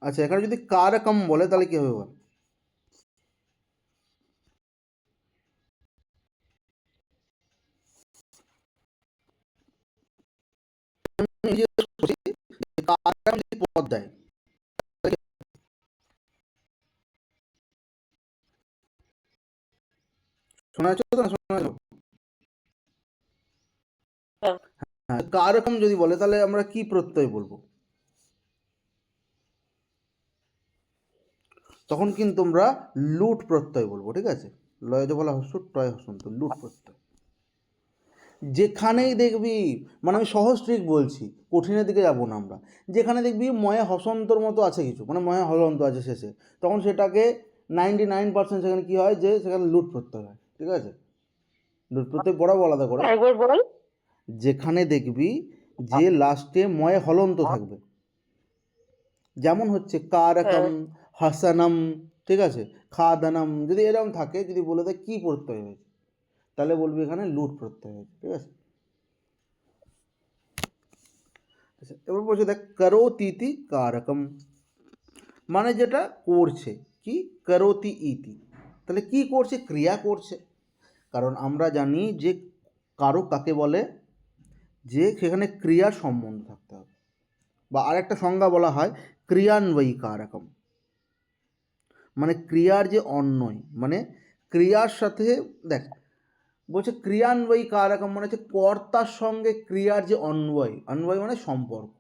আচ্ছা, এখানে যদি কারকম বলে তাহলে কি হবে বল? কারকম যদি পদ দেয়, শোনা যাচ্ছে তো না শোনা যাচ্ছে? হ্যাঁ, কারকম যদি বলে তাহলে আমরা কি প্রত্যয় বলবো? তখন কিন্তু আমরা লুট প্রত্যয় বলবো, ঠিক আছে? লয়জ বলা হস্য টয় হসন্ত, লুট প্রত্যয়। যেখানেই দেখবি, মানে আমি সহজ ট্রিক বলছি, কঠিনের দিকে যাবো না আমরা, যেখানে দেখবি ময়ে হসন্তর মতো আছে কিছু, মানে ময়ে হলন্ত আছে শেষে, তখন সেটাকে 99% সেখানে কি হয়, যে সেখানে লুট প্রত্যয় হয়, ঠিক আছে? লুট প্রত্যয় পড়াবো আলাদা করে। একবার বল। যেখানে দেখবি যে লাস্টে ময়ে হলন্ত থাকবে, যেমন হচ্ছে কারকম, হ্যাঁ। হাসানম, ঠিক আছে, খাদানম, যদি এরকম থাকে, যদি বলে দেয় কি প্রত্যয় হয়েছে, তাহলে বলবি এখানে লুট প্রত্যয় হয়েছে, ঠিক আছে? আচ্ছা, এবার বলছে দেখ করোতিতি কারকম, মানে যেটা করছে, কি করোতি ইতি, তাহলে কি করছে, ক্রিয়া করছে। কারণ আমরা জানি যে কারক কাকে বলে, যে সেখানে ক্রিয়ার সম্বন্ধ থাকতে হবে, বা আরেকটা সংজ্ঞা বলা হয় ক্রিয়ান্বয়ী কারকম, মানে ক্রিয়ার যে অন্বয়, মানে ক্রিয়ার সাথে, দেখ বলছে ক্রিয়ান্বয়ী কারকম মানে হচ্ছে কর্তার সঙ্গে ক্রিয়ার যে অন্বয়, অন্বয় মানে সম্পর্ক।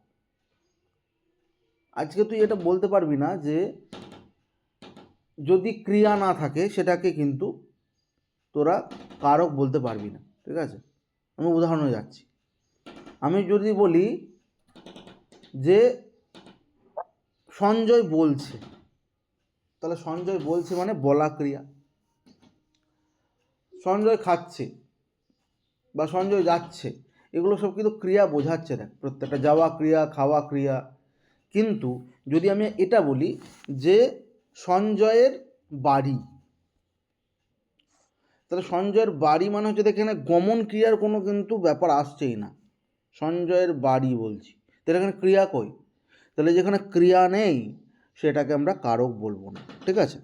আজকে তুই এটা বলতে পারবি না যে যদি ক্রিয়া না থাকে সেটাকে কিন্তু তোরা কারক বলতে পারবি না, ঠিক আছে? আমি উদাহরণে যাচ্ছি। আমি যদি বলি যে সঞ্জয় বলছে, তাহলে সঞ্জয় বলছে মানে বলা ক্রিয়া। সঞ্জয় খাচ্ছে বা সঞ্জয় যাচ্ছে, এগুলো সব কিন্তু ক্রিয়া বোঝাচ্ছে, দেখ প্রত্যেকটা যাওয়া ক্রিয়া, খাওয়া ক্রিয়া। কিন্তু যদি আমি এটা বলি যে সঞ্জয়ের বাড়ি, তাহলে সঞ্জয়ের বাড়ি মানে হচ্ছে এখানে গমন ক্রিয়ার কোনো কিন্তু ব্যাপার আসছেই না। সঞ্জয়ের বাড়ি বলছি, তাহলে এখানে ক্রিয়া কই? তাহলে যেখানে ক্রিয়া নেই সেটাকে আমরা কারক বলবো না, ঠিক আছে?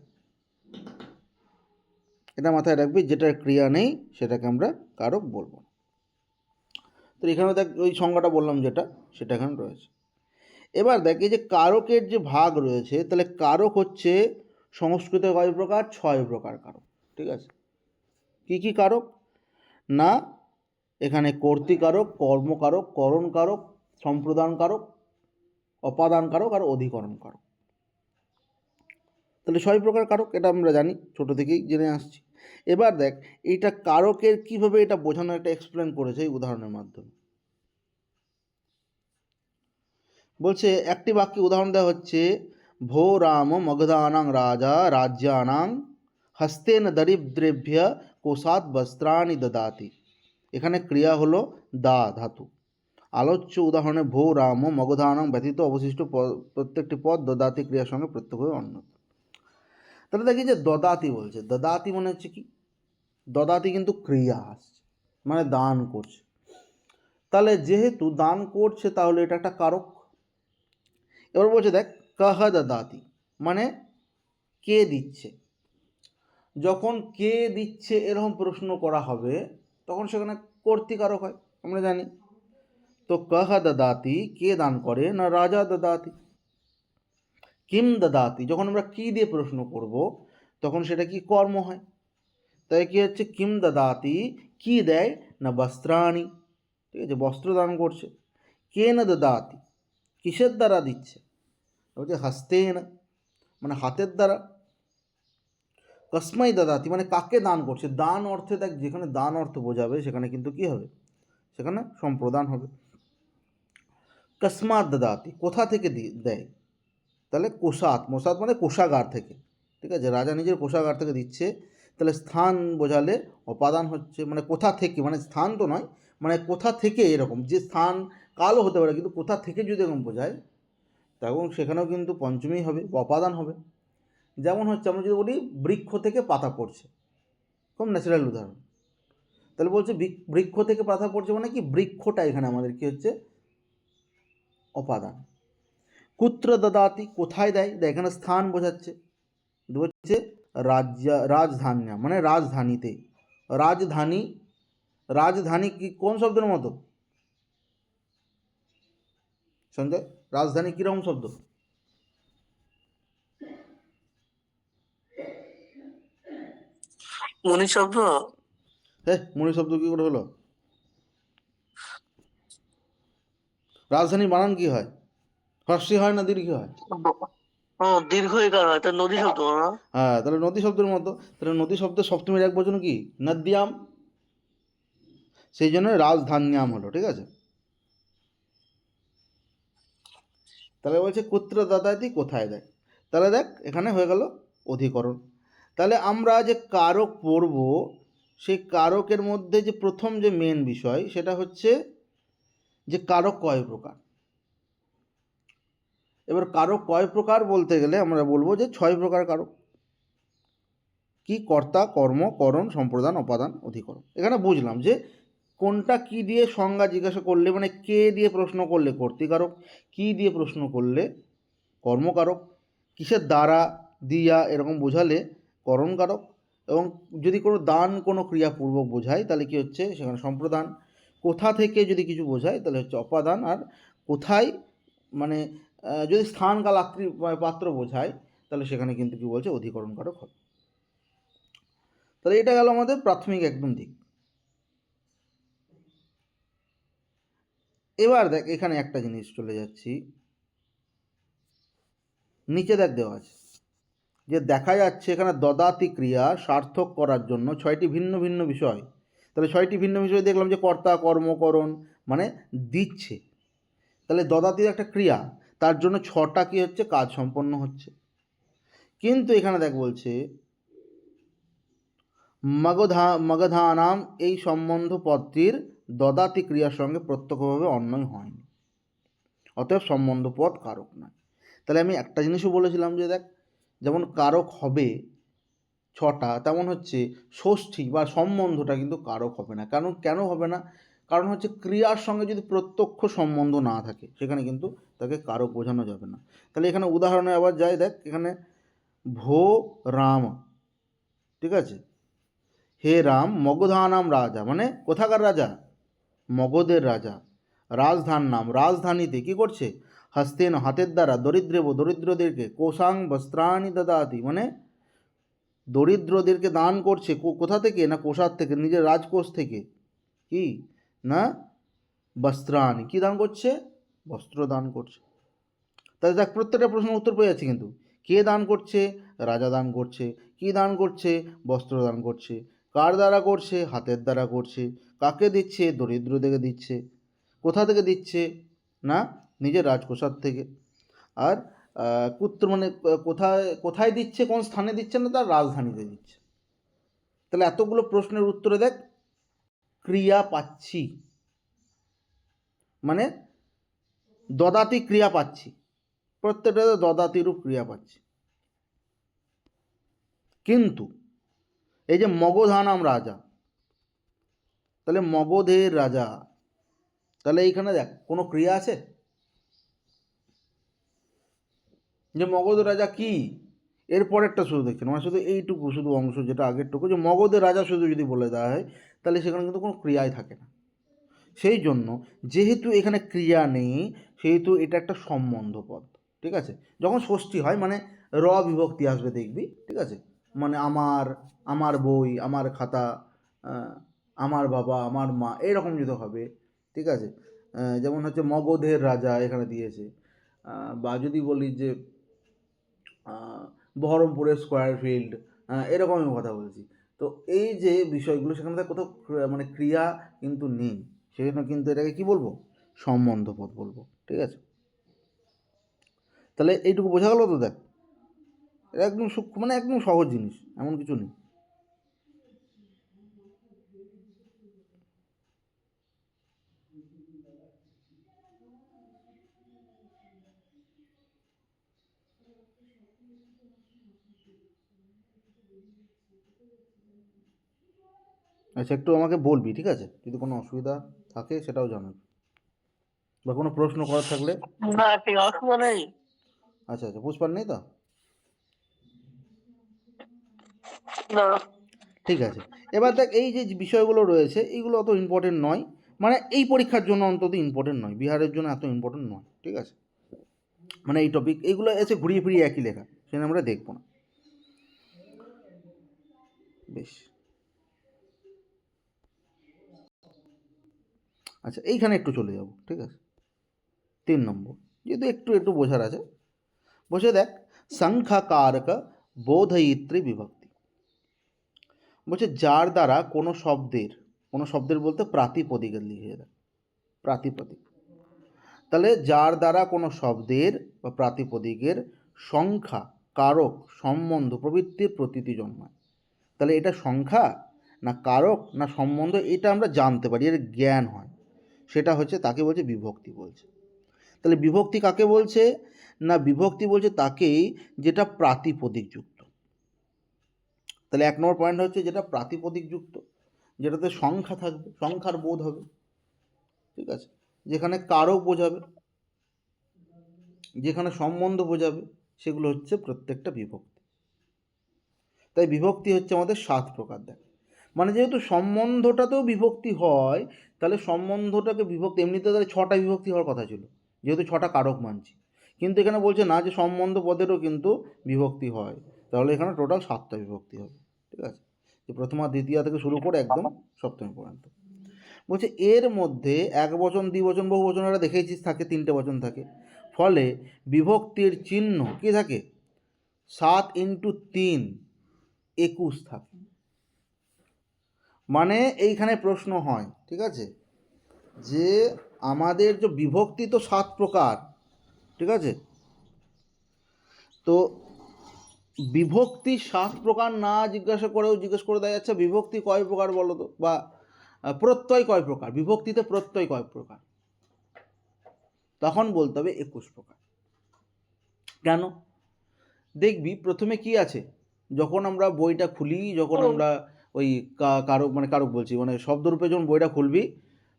এটা মাথায় রাখবি, যেটা ক্রিয়া নেই সেটাকে আমরা কারক বলবো না। তো এখানে দেখ ওই সংজ্ঞাটা বললাম যেটা, সেটা এখানে রয়েছে। এবার দেখ এই যে কারকের যে ভাগ রয়েছে, তাহলে কারক হচ্ছে সংস্কৃতে কয় প্রকার? 6 প্রকার কারক, ঠিক আছে? কি কি কারক? না, এখানে কর্তৃকারক, কর্মকারক, করণকারক, সম্প্রদান কারক, অপাদান কারক আর অধিকরণ কারক। তাহলে 6 প্রকার কারক, এটা আমরা জানি, ছোট থেকেই জেনে আসছি। এবার দেখ এইটা কারকের কিভাবে এটা বোঝানো, একটা এক্সপ্লেন করেছে এই উদাহরণের মাধ্যমে। বলছে একটি বাক্যে উদাহরণ দেওয়া হচ্ছে, ভো রাম মগধানাং রাজা রাজ্যানাং হস্তেন দরিদ্রেভ্য কোষাৎ বস্ত্রাণি দদাতি। এখানে ক্রিয়া হলো দা ধাতু। আলোচ্য উদাহরণে ভো রাম মগধানাং ব্যতীত অবশিষ্ট প্রত্যেকটি পদ দদাতি ক্রিয়ার সঙ্গে প্রত্যক্ষভাবে অন্যত। তাহলে দেখি যে দদাতি বলছে, দদাতি মানে হচ্ছে কি, দদাতি কিন্তু ক্রিয়া আসছে, মানে দান করছে। তাহলে যেহেতু দান করছে তাহলে এটা একটা কারক। এবার বলছে দেখ কহ দদাতি, মানে কে দিচ্ছে। যখন কে দিচ্ছে এরকম প্রশ্ন করা হবে তখন সেখানে কর্তৃকারক হয়, আমরা জানি। তো কহ দদাতি, কে দান করে, না রাজা দদাতি। কিম দদাতি, যখন আমরা কি দিয়ে প্রশ্ন করব তখন সেটা কি কর্ম হয়, তাই কি হচ্ছে কিম দদাতি, কি দেয়, না বস্ত্রাণি, ঠিক আছে, বস্ত্র দান করছে। কে না দদাতি, কিসের দ্বারা দিচ্ছে, হচ্ছে হস্তেন, মানে হাতের দ্বারা। কসময় দদাতি, মানে কাকে দান করছে। দান অর্থে দেখ, যেখানে দান অর্থ বোঝাবে সেখানে কিন্তু কি হবে, সেখানে সম্প্রদান হবে। কসমাত দদাতি, কোথা থেকে দেয়, তাহলে কোষাত, মোসাত মানে কোষাগার থেকে, ঠিক আছে, রাজা নিজের কোষাগার থেকে দিচ্ছে। তাহলে স্থান বোঝালে অপাদান হচ্ছে, মানে কোথা থেকে, মানে স্থান তো নয়, মানে কোথা থেকে, এরকম যে স্থান কালও হতে পারে, কিন্তু কোথা থেকে যদি এরকম বোঝায় তখন সেখানেও কিন্তু পঞ্চমী হবে বা অপাদান হবে। যেমন হচ্ছে আমরা যদি বলি বৃক্ষ থেকে পাতা পড়ছে, খুব ন্যাচারাল উদাহরণ। তাহলে বলছে বৃক্ষ থেকে পাতা পড়ছে মানে কি, বৃক্ষটা এখানে আমাদের কি হচ্ছে, অপাদান। কুত্র দদাতি, কোথায় দেয়, এখানে স্থান বোঝাচ্ছে, বলছে রাজধান্যা মানে রাজধানীতে। রাজধানী, রাজধানী কি কোন শব্দের মতো সঞ্জয়? রাজধানী কিরকম শব্দ? মনি শব্দ। হ্যাঁ, মনি শব্দ কি করে হলো? রাজধানী বানান কি হয়? হর্ষে হয় না দীর্ঘ হয়? ও, দীর্ঘ ইকার হয়, তা নদী শব্দ না? হ্যাঁ, তাহলে নদী শব্দের মতো। তাহলে নদী শব্দের সপ্তমীর এক বচন কি? নদ্যাম। সেই জন্য রাজধান্যাম হলো, ঠিক আছে? তাহলে বলছে কুত্র দদাতি, কোথায় দেয়। তাহলে দেখ এখানে হয়ে গেল অধিকরণ। তাহলে আমরা যে কারক পড়ব, সেই কারকের মধ্যে যে প্রথম যে মেন বিষয় সেটা হচ্ছে যে কারক কয় প্রকার। এবার কারক কয় প্রকার বলতে গেলে আমরা বলবো যে 6 প্রকার কারক। কি? কর্তা, কর্ম, করণ, সম্প্রদান, অপাদান, অধিকরণ। এখানে বুঝলাম যে কোনটা কি দিয়ে সংজ্ঞা জিজ্ঞাসা করলে, মানে কে দিয়ে প্রশ্ন করলে কর্তৃকারক, কি দিয়ে প্রশ্ন করলে কর্মকারক, কিসের দ্বারা, দিয়া এরকম বোঝালে করণকারক, এবং যদি কোনো দান কোনো ক্রিয়াপূর্বক বোঝায় তাহলে কি হচ্ছে সেখানে সম্প্রদান, কোথা থেকে যদি কিছু বোঝায় তাহলে হচ্ছে অপাদান, আর কোথায় মানে যদি স্থান কাল পাত্র বোঝায় তাহলে সেখানে কিন্তু কি বলছে অধিকরণকারক হবে। তাহলে এটা গেল আমাদের প্রাথমিক একদম দিক। এবার দেখ এখানে একটা জিনিস চলে যাচ্ছি, নিচে দেখ দেওয়া আছে যে দেখা যাচ্ছে এখানে দদাতি ক্রিয়া সার্থক করার জন্য 6টি ভিন্ন ভিন্ন বিষয়। তাহলে 6টি ভিন্ন বিষয় দেখলাম যে কর্তা, কর্মকরণ মানে দিচ্ছে। তাহলে দদাতির একটা ক্রিয়া, তার জন্য 6টা কি হচ্ছে কাজ সম্পন্ন হচ্ছে। কিন্তু এখানে দেখ বলছে মগধানাম, এই সম্বন্ধ পদটির দদাতি ক্রিয়ার সঙ্গে প্রত্যক্ষভাবে অন্যয় হয়নি, অতএব সম্বন্ধ পদ কারক নয়। তাহলে আমি একটা জিনিসও বলেছিলাম যে দেখ যেমন কারক হবে 6টা, তেমন হচ্ছে ষষ্ঠী বা সম্বন্ধটা কিন্তু কারক হবে না। কেন হবে না? কারণ হচ্ছে ক্রিয়ার সঙ্গে যদি প্রত্যক্ষ সম্বন্ধ না থাকে সেখানে কিন্তু তাকে কারক বোঝানো যাবে না। তাহলে এখানে উদাহরণে আবার যাই, দেখ এখানে ভো রাম, ঠিক আছে, হে রাম মগধানাম রাজা, মানে কোথাকার রাজা? মগধের রাজা। রাজধান নাম, রাজধানীতে কি করছে? হস্তেন, হাতের দ্বারা, দরিদ্রেব, দরিদ্রদেরকে, কোষাং বস্ত্রাণি দদাতি, মানে দরিদ্রদেরকে দান করছে। কোথা থেকে? না কোষার থেকে, নিজের রাজকোষ থেকে। কি না? বস্ত্রাণি, কি দান করছে? বস্ত্র দান করছে। তাহলে দেখ প্রত্যেকটা প্রশ্নের উত্তর পেয়ে যাচ্ছে কিন্তু। কে দান করছে? রাজা দান করছে। কি দান করছে? বস্ত্র দান করছে। কার দ্বারা করছে? হাতের দ্বারা করছে। কাকে দিচ্ছে? দরিদ্রদেরকে দিচ্ছে। কোথা থেকে দিচ্ছে? না নিজের রাজকোষার থেকে। আর পুত্র মানে কোথায় কোথায় দিচ্ছে, কোন স্থানে দিচ্ছে? না তার রাজধানীতে দিচ্ছে। তাহলে এতগুলো প্রশ্নের উত্তরে দেখ ক্রিয়া পাচ্ছি, মানে দদাতি ক্রিয়া পাচ্ছি, প্রত্যেকটা দদাতিরূপ ক্রিয়া পাচ্ছি। কিন্তু এই যে মগধানাম রাজা, তাহলে মগধের রাজা, তাহলে এইখানে দেখ কোনো ক্রিয়া আছে? যে মগধের রাজা কি, এর পরেরটা শুধু দেখছেন, মানে শুধু এইটুকু শুধু অংশ যেটা আগেরটুকু, যে মগধের রাজা শুধু যদি বলে দেওয়া হয় তাহলে সেখানে কিন্তু কোনো ক্রিয়াই থাকে না। সেই জন্য যেহেতু এখানে ক্রিয়া নেই সেহেতু এটা একটা সম্বন্ধ পদ, ঠিক আছে? যখন ষষ্ঠী হয় মানে র বিভক্তি আসবে দেখবি, ঠিক আছে? মানে আমার, আমার বই, আমার খাতা, আমার বাবা, আমার মা, এরকম যদি হবে, ঠিক আছে? যেমন হচ্ছে মগধের রাজা এখানে দিয়েছে, বা যদি বলি যে বহরমপুরের স্কোয়ার ফিল্ড, এরকমই কথা বলছি। তো এই যে বিষয়গুলো সেখানে তো কোথাও মানে ক্রিয়া কিন্তু নেই, সেজন্য কিন্তু এটাকে কি বলবো? সম্বন্ধ পদ বলবো, ঠিক আছে? তাহলে এইটুকু বোঝা গেল তো? দেখ এটা একদম সূক্ষ্ম, মানে একদম সহজ জিনিস, এমন কিছু নেই। আচ্ছা একটু আমাকে বলবি, ঠিক আছে? যদি কোনো অসুবিধা থাকে সেটাও জানাবি, বা কোনো প্রশ্ন করার থাকলে। না, ঠিক অসুবিধা নেই। আচ্ছা আচ্ছা, পুষ্পার নেই তো? না। ঠিক আছে। এবার দেখ, এই যে বিষয়গুলো রয়েছে এইগুলো অত ইম্পর্টেন্ট নয়, মানে এই পরীক্ষার জন্য অন্তত ইম্পর্টেন্ট নয়, বিহারের জন্য এত ইম্পর্টেন্ট নয়, ঠিক আছে? মানে এই টপিক এইগুলো এসে ঘুরিয়ে ফিরিয়ে একই লেখা, সেটা আমরা দেখবো না। বেশ, আচ্ছা এইখানে একটু চলে যাব, ঠিক আছে? 3 নম্বর, যেহেতু একটু একটু বোঝার আছে, বসে দেখ, সংখ্যাকারক বোধয়িত্রী বিভক্তি। বলছে যার দ্বারা কোনো শব্দের বলতে প্রাতিপদিকের লিখে দেয়, প্রাতিপদিক। তাহলে যার দ্বারা কোনো শব্দের বা প্রাতিপদিকের সংখ্যা, কারক, সম্বন্ধ প্রভৃতির প্রতীতি জন্মায়। তাহলে এটা সংখ্যা না কারক না সম্বন্ধ, এটা আমরা জানতে পারি, এর জ্ঞান হয়, সেটা হচ্ছে তাকে বলছে বিভক্তি বলছে। তাহলে বিভক্তি কাকে বলছে? না বিভক্তি বলছে তাকেই যেটা প্রাতিপদিকযুক্ত। তাহলে 1 নম্বর পয়েন্ট হচ্ছে যেটা প্রাতিপদিকযুক্ত, যেটাতে সংখ্যা থাকবে, সংখ্যার বোধ হবে, ঠিক আছে? যেখানে কারক বোঝাবে, যেখানে সম্বন্ধ বোঝাবে, সেগুলো হচ্ছে প্রত্যেকটা বিভক্তি। তাই বিভক্তি হচ্ছে আমাদের 7 প্রকার। দেখ, মানে যেহেতু সম্বন্ধটাতেও বিভক্তি হয়, তাহলে সম্বন্ধটাকে বিভক্তি, এমনিতে তাহলে 6টা বিভক্তি হওয়ার কথা ছিল, যেহেতু 6টা কারক মানছি। কিন্তু এখানে বলছে না, যে সম্বন্ধ পদেরও কিন্তু বিভক্তি হয়, তাহলে এখানে টোটাল 7টা বিভক্তি হবে, ঠিক আছে? যে প্রথমা দ্বিতীয়া থেকে শুরু করে একদম সপ্তমী পর্যন্ত। বলছে এর মধ্যে এক বচন, দ্বিবচন, বহু বচন এরা দেখেছিস থাকে, 3টে বচন থাকে। ফলে বিভক্তির চিহ্ন কি থাকে? 7 × 3 21 থাকে। মানে এইখানে প্রশ্ন হয়, ঠিক আছে, যে আমাদের যে বিভক্তি তো 7 প্রকার, ঠিক আছে? তো বিভক্তি 7 প্রকার না জিজ্ঞাসা করেও জিজ্ঞেস করে দেওয়া যাচ্ছে বিভক্তি কয় প্রকার বলো তো, বা প্রত্যয় কয় প্রকার, বিভক্তিতে প্রত্যয় কয় প্রকার, তখন বলতে হবে 21 প্রকার। কেন? দেখবি প্রথমে কি আছে, যখন আমরা বইটা খুলি, যখন আমরা ওই কারক, মানে কারক বলছি, মানে শব্দরূপে যখন বইটা খুলবি,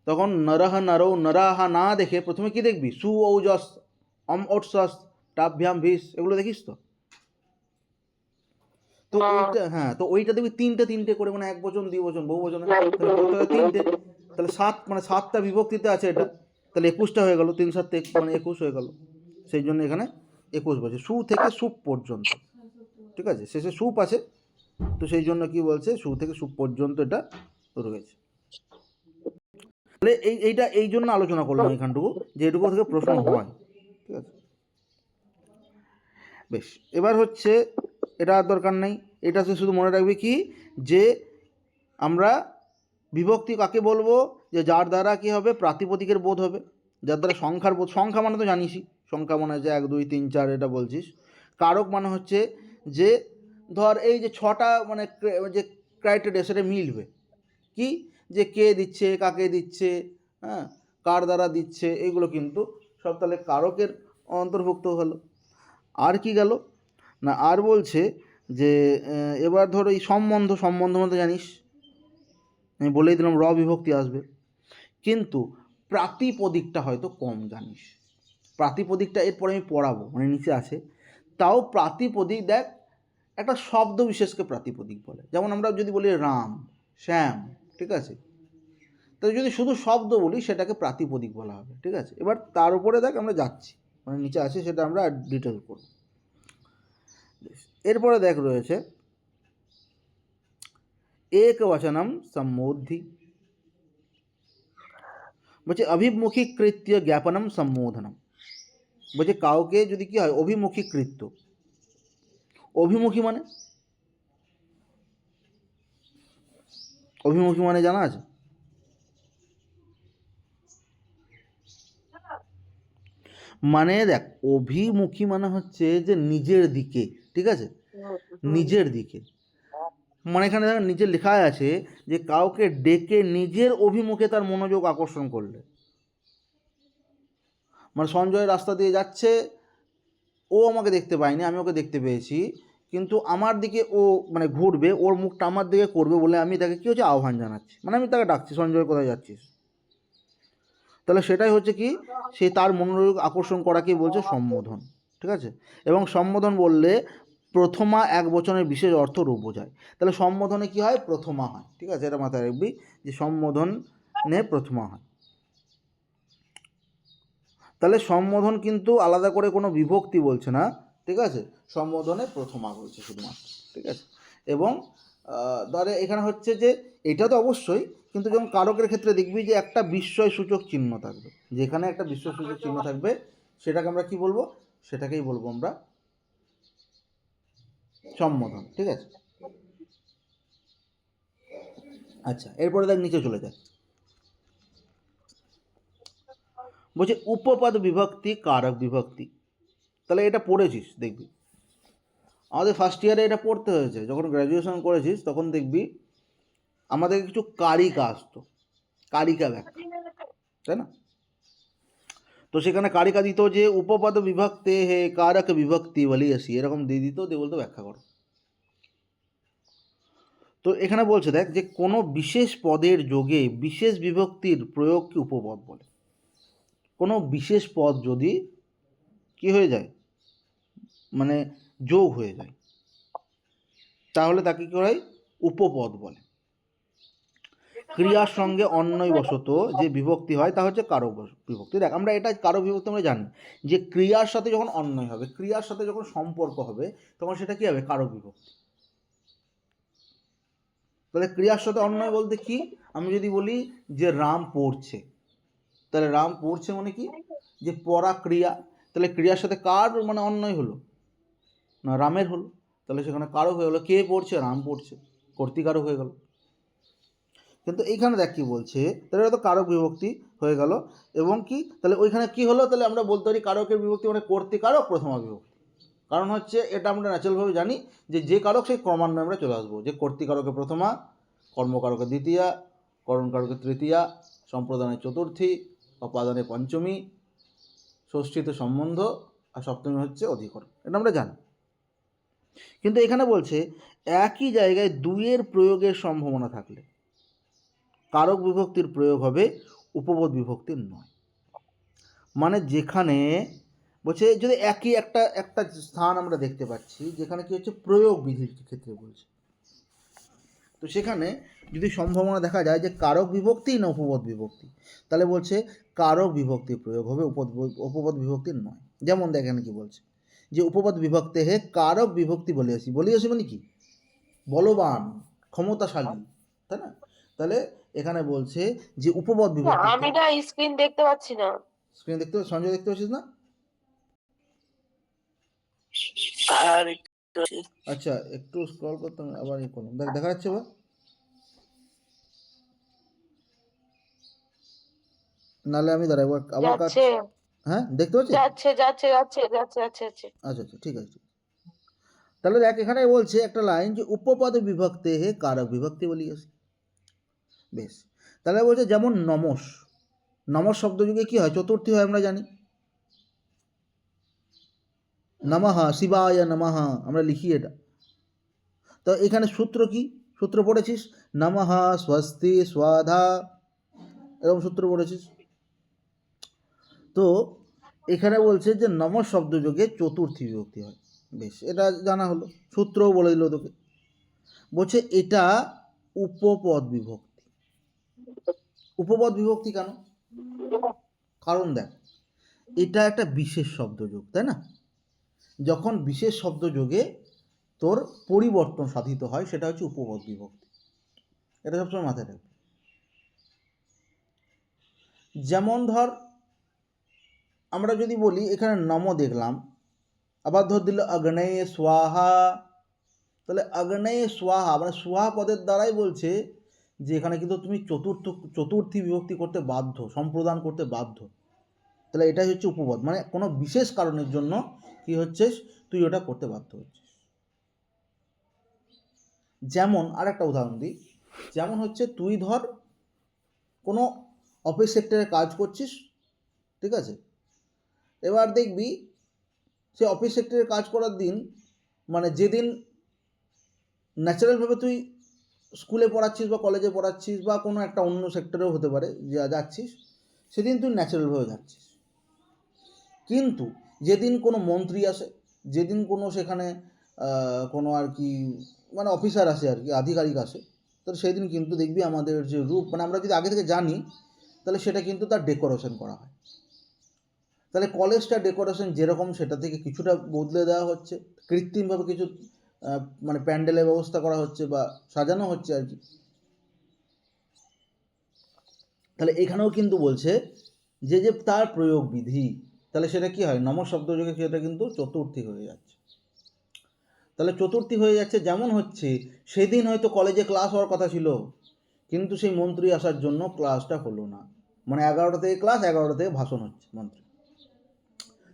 তখন নরহ নরৌ নরাহা না দেখে প্রথমে কি দেখবি? সু ঔজস, অম ওটসস, টাভ্যাম ভিস, এগুলো দেখিস তো? তো ওইটা, হ্যাঁ, তো ওইটা দেখবি 3টে করে, মানে এক বচন, দ্বিবচন, বহু বচন, তাহলে প্রত্যেকটা 3টে, তাহলে 7, মানে 7টা বিভক্তিতে আছে এটা, তাহলে 21টা হয়ে গেল, 3 7 মানে 21 হয়ে গেল। সেই জন্য এখানে 21 বলছে, সু থেকে সুপ পর্যন্ত, ঠিক আছে? শেষে সুপ আছে, তো সেই জন্য কি বলছে, সু থেকে সুপ পর্যন্ত এটা রয়েছে। তাহলে এইটা এই জন্য আলোচনা করলাম এখানটুকু, যে এটুকু থেকে প্রশ্ন হয়, ঠিক আছে? বেশ, এবার হচ্ছে এটা আর দরকার নেই, এটা শুধু মনে রাখবি কি, যে আমরা বিভক্তি কাকে বলবো, যে যার দ্বারা কি হবে, প্রাতিপদিকের বোধ হবে, যার দ্বারা সংখ্যার বোধ। সংখ্যা মানে তো জানিসই, সংখ্যা মানে যে 1 2 3 4 এটা বলছিস। কারক মানে হচ্ছে যে ধর এই যে 6টা, মানে যে ক্রাইটেরিয়া সেটা মিলবে, কি, যে কে দিচ্ছে, কাকে দিচ্ছে, হ্যাঁ, কার দ্বারা দিচ্ছে, এগুলো কিন্তু সব তাহলে কারকের অন্তর্ভুক্ত হলো। আর কি গেল না, আর বলছে যে এবার ধরো এই সম্বন্ধ মতো জানিস, আমি বলেই দিলাম র বিভক্তি আসবে, কিন্তু প্রাতিপদিকটা হয়তো কম জানিস। প্রাতিপদিকটা এরপরে আমি পড়াবো, মানে নিচে আছে। তাও প্রাতিপদিক দেখ, একটা শব্দ বিশেষকে প্রাতিপদিক বলে, যেমন আমরা যদি বলি রাম, শ্যাম, ঠিক আছে? তাই যদি শুধু শব্দ বলি সেটাকে প্রাতিপদিক বলা হবে, ঠিক আছে? এবার তার উপরে দেখ আমরা যাচ্ছি, মানে নিচে আছে, সেটা আমরা ডিটেল করব। এরপরে দেখ রয়েছে একবচনম সম্বোধি। বলছে অভিমুখীকৃত্য জ্ঞাপনম সম্বোধনম। বলছে কাউকে যদি কি হয়, অভিমুখীকৃত্য, অভিমুখী মানে, অভিমুখী মানে জানা আছে? মানে দেখ, অভিমুখী মানে হচ্ছে যে নিজের দিকে, ঠিক আছে? নিজের দিকে, মানে এখানে দেখ নিচে লেখা আছে যে কাউকে ডেকে নিজের অভিমুখে তার মনোযোগ আকর্ষণ করলে। মানে সঞ্জয় রাস্তা দিয়ে যাচ্ছে, ও আমাকে দেখতে পায়নি, আমি ওকে দেখতে পেয়েছি, কিন্তু আমার দিকে ও মানে ঘুরবে, ওর মুখটা আমার দিকে করবে বলে আমি তাকে কী হচ্ছে, আহ্বান জানাচ্ছি, মানে আমি তাকে ডাকছি, সঞ্জয় কোথায় যাচ্ছিস? তাহলে সেটাই হচ্ছে কি, সে তার মনোযোগ আকর্ষণ করাকেই বলছে সম্বোধন, ঠিক আছে। এবং সম্বোধন বললে প্রথমা এক বচনের বিশেষ অর্থ রূপ বোঝায়। তাহলে সম্বোধনে কি হয়? প্রথমা হয়। ঠিক আছে, এটা মাথায় রাখবি যে সম্বোধনে প্রথমা হয়। তাহলে সম্বোধন কিন্তু আলাদা করে কোনো বিভক্তি বলছে না, ঠিক আছে, সম্বোধনে প্রথমা বলছে শুধুমাত্র। ঠিক আছে। এবং ধরে এখানে হচ্ছে যে এটা তো অবশ্যই, কিন্তু যেমন কারকের ক্ষেত্রে দেখবি যে একটা বিস্ময় সূচক চিহ্ন থাকবে, যেখানে একটা বিস্ময় সূচক চিহ্ন থাকবে সেটাকে আমরা কি বলবো? সেটাকেই বলবো আমরা সম্বোধন। ঠিক আছে। আচ্ছা, এরপরে দেখ নিচে চলে যায়, বলছে উপপদ বিভক্তি, কারক বিভক্তি। তাহলে এটা পড়েছিস দেখবি, আমাদের ফার্স্ট ইয়ারে এটা পড়তে হয়েছে, যখন গ্র্যাজুয়েশন করেছিস তখন দেখবি আমাদের কিছু কারিকা আসতো, কারিকা ব্যাখ্যা, তাই না? তো সেখানে কারিকা দিত যে উপপদ বিভক্তে হে কারক বিভক্তি বলি আসি, এরকম দিয়ে দিত, দিয়ে বলতো ব্যাখ্যা করো। তো এখানে বলছে দেখ যে কোনো বিশেষ পদের যোগে বিশেষ বিভক্তির প্রয়োগকে উপপদ বলে। কোনো বিশেষ পদ যদি কি হয়ে যায়, মানে যোগ হয়ে যায়, তাহলে তাকে কি হয়? উপপদ বলে। ক্রিয়ার সঙ্গে অন্বয়বশত যে বিভক্তি হয় তা হচ্ছে কারক বিভক্তি। দেখ আমরা এটা কারক বিভক্তি আমরা জানি যে ক্রিয়ার সাথে যখন অন্বয় হবে, ক্রিয়ার সাথে যখন সম্পর্ক হবে, তখন সেটা কি হবে? কারক বিভক্তি। তাহলে ক্রিয়ার সাথে অন্বয় বলতে কি? আমি যদি বলি যে রাম পড়ছে, তাহলে রাম পড়ছে মানে কি? যে পড়া ক্রিয়া, তাহলে ক্রিয়ার সাথে কার মানে অন্বয় হলো? না, রামের হলো। তাহলে সেখানে কারক হয়ে গেলো, কে পড়ছে? রাম পড়ছে, কর্তৃকারক হয়ে গেল। কিন্তু এইখানে দেখ কি বলছে, তাহলে এটা তো কারক বিভক্তি হয়ে গেল। এবং কি তাহলে ওইখানে কি হলো? তাহলে আমরা বলতে পারি কারকের বিভক্তি মানে কর্তৃকারক প্রথমা বিভক্তি। কারণ হচ্ছে এটা আমরা ন্যাচারালভাবে জানি যে কারক সেই ক্রমান্বয়ে আমরা চলে আসবো, যে কর্তৃকারকের প্রথমা, কর্মকারকের দ্বিতীয়া, করণকারকের তৃতীয়া, সম্প্রদানের চতুর্থী, অপাদানের পঞ্চমী, ষষ্ঠীতে সম্বন্ধ, আর সপ্তমী হচ্ছে অধিকরণ। এটা আমরা জানি। কিন্তু এখানে বলছে একই জায়গায় দুইয়ের প্রয়োগের সম্ভাবনা থাকলে কারক বিভক্তির প্রয়োগ হবে, উপপদ বিভক্তির নয়। মানে যেখানে বলছে যদি একই একটা একটা স্থান আমরা দেখতে পাচ্ছি যেখানে কি হচ্ছে প্রয়োগ বিধির ক্ষেত্রে বলছে, তো সেখানে যদি সম্ভাবনা দেখা যায় যে কারক বিভক্তি না উপপদ বিভক্তি, তাহলে বলছে কারক বিভক্তির প্রয়োগ হবে, উপপদ বিভক্তির নয়। যেমন দেখেন কি বলছে যে উপপদ বিভক্তে হে কারক বিভক্তি বলিয়াছি। বলিয়াছি মানে কি? বলবান, ক্ষমতাশালী, তাই না? তাহলে এখানে বলছে যে উপপদ বিভক্তি। আমি না স্ক্রিন দেখতে পাচ্ছি না। স্ক্রিন দেখতে, সঞ্জয় দেখতে পাচ্ছিস না? আচ্ছা, একটু স্ক্রল করতে আবার ই করুন, দেখা যাচ্ছে বা? নাহলে আমি দাঁড়াবো আবার কাজ। যাচ্ছে হ্যাঁ, দেখতে পাচ্ছিস? যাচ্ছে যাচ্ছে যাচ্ছে যাচ্ছে যাচ্ছে যাচ্ছে। আচ্ছা আচ্ছা, ঠিক আছে। তাহলে দেখ এখানে বলছে একটা লাইন যে উপপদ বিভক্তে হে কারক বিভক্তি বলিয়াছি। বেশ, তাহলে বলছে যেমন নমস, নমস শব্দ যুগে কি হয়? চতুর্থী হয়, আমরা জানি। নমঃ শিবায় নমঃ, আমরা লিখি এটা। তো এখানে সূত্র কি? সূত্র পড়েছিস, নমঃ স্বস্তি স্বাধা, এরকম সূত্র পড়েছিস। তো এখানে বলছে যে নমঃ শব্দ যোগে চতুর্থী বিভক্তি হয়। বেশ, এটা জানা হলো, সূত্রও বলে দিল তোকে। বলছে এটা উপপদ বিভক্তি। উপপদ বিভক্তি কেন? কারণ দেখ এটা একটা বিশেষ শব্দযোগ, তাই না? যখন বিশেষ শব্দযোগে তোর পরিবর্তন সাধিত হয় সেটা হচ্ছে উপপদ বিভক্তি। এটা সবসময় মাথায় রাখবে। যেমন ধর আমরা যদি বলি এখানে নম দেখলাম, আবার ধর দিল অগ্নেয় স্বাহা, তাহলে অগ্নেয় স্বাহা মানে স্বাহা পদের দ্বারাই বলছে যে এখানে কিন্তু তুমি চতুর্থী বিভক্তি করতে বাধ্য, সম্প্রদান করতে বাধ্য। তাহলে এটাই হচ্ছে উপপদ, মানে কোনো বিশেষ কারণের জন্য কি হচ্ছে, তুই ওটা করতে বাধ্য হচ্ছিস। যেমন আরেকটা উদাহরণ দিই, যেমন হচ্ছে তুই ধর কোনো অফিস সেক্টরে কাজ করছিস, ঠিক আছে? এবার দেখবি সে অফিস সেক্টরে কাজ করার দিন, মানে যেদিন ন্যাচারালভাবে তুই স্কুলে পড়াচ্ছিস বা কলেজে পড়াচ্ছিস বা কোনো একটা অন্য সেক্টরেও হতে পারে যা যাচ্ছিস, সেদিন তুই ন্যাচারালভাবে যাচ্ছিস। কিন্তু যেদিন কোনো মন্ত্রী আসে, যেদিন কোনো সেখানে কোনো আর কি মানে অফিসার আসে আর কি, আধিকারিক আসে, তাহলে সেই দিন কিন্তু দেখবি আমাদের যে রূপ মানে আমরা যদি আগে থেকে জানি তাহলে সেটা কিন্তু তার ডেকোরেশন করা হয়। তাহলে কলেজটা ডেকোরেশন যেরকম সেটা থেকে কিছুটা বদলে দেওয়া হচ্ছে, কৃত্রিমভাবে কিছু মানে প্যান্ডেলের ব্যবস্থা করা হচ্ছে বা সাজানো হচ্ছে আর কি। তাহলে এখানেও কিন্তু বলছে যে যে তার প্রয়োগ বিধি, তাহলে সেটা কি হয়, নম শব্দযোগে সেটা কিন্তু চতুর্থী হয়ে যাচ্ছে। তাহলে চতুর্থী হয়ে যাচ্ছে, যেমন হচ্ছে সেদিন হয়তো কলেজে ক্লাস হওয়ার কথা ছিল, কিন্তু সেই মন্ত্রী আসার জন্য ক্লাসটা হলো না, মানে 11টা থেকে ক্লাস, 11টা থেকে ভাষণ হচ্ছে মন্ত্রী।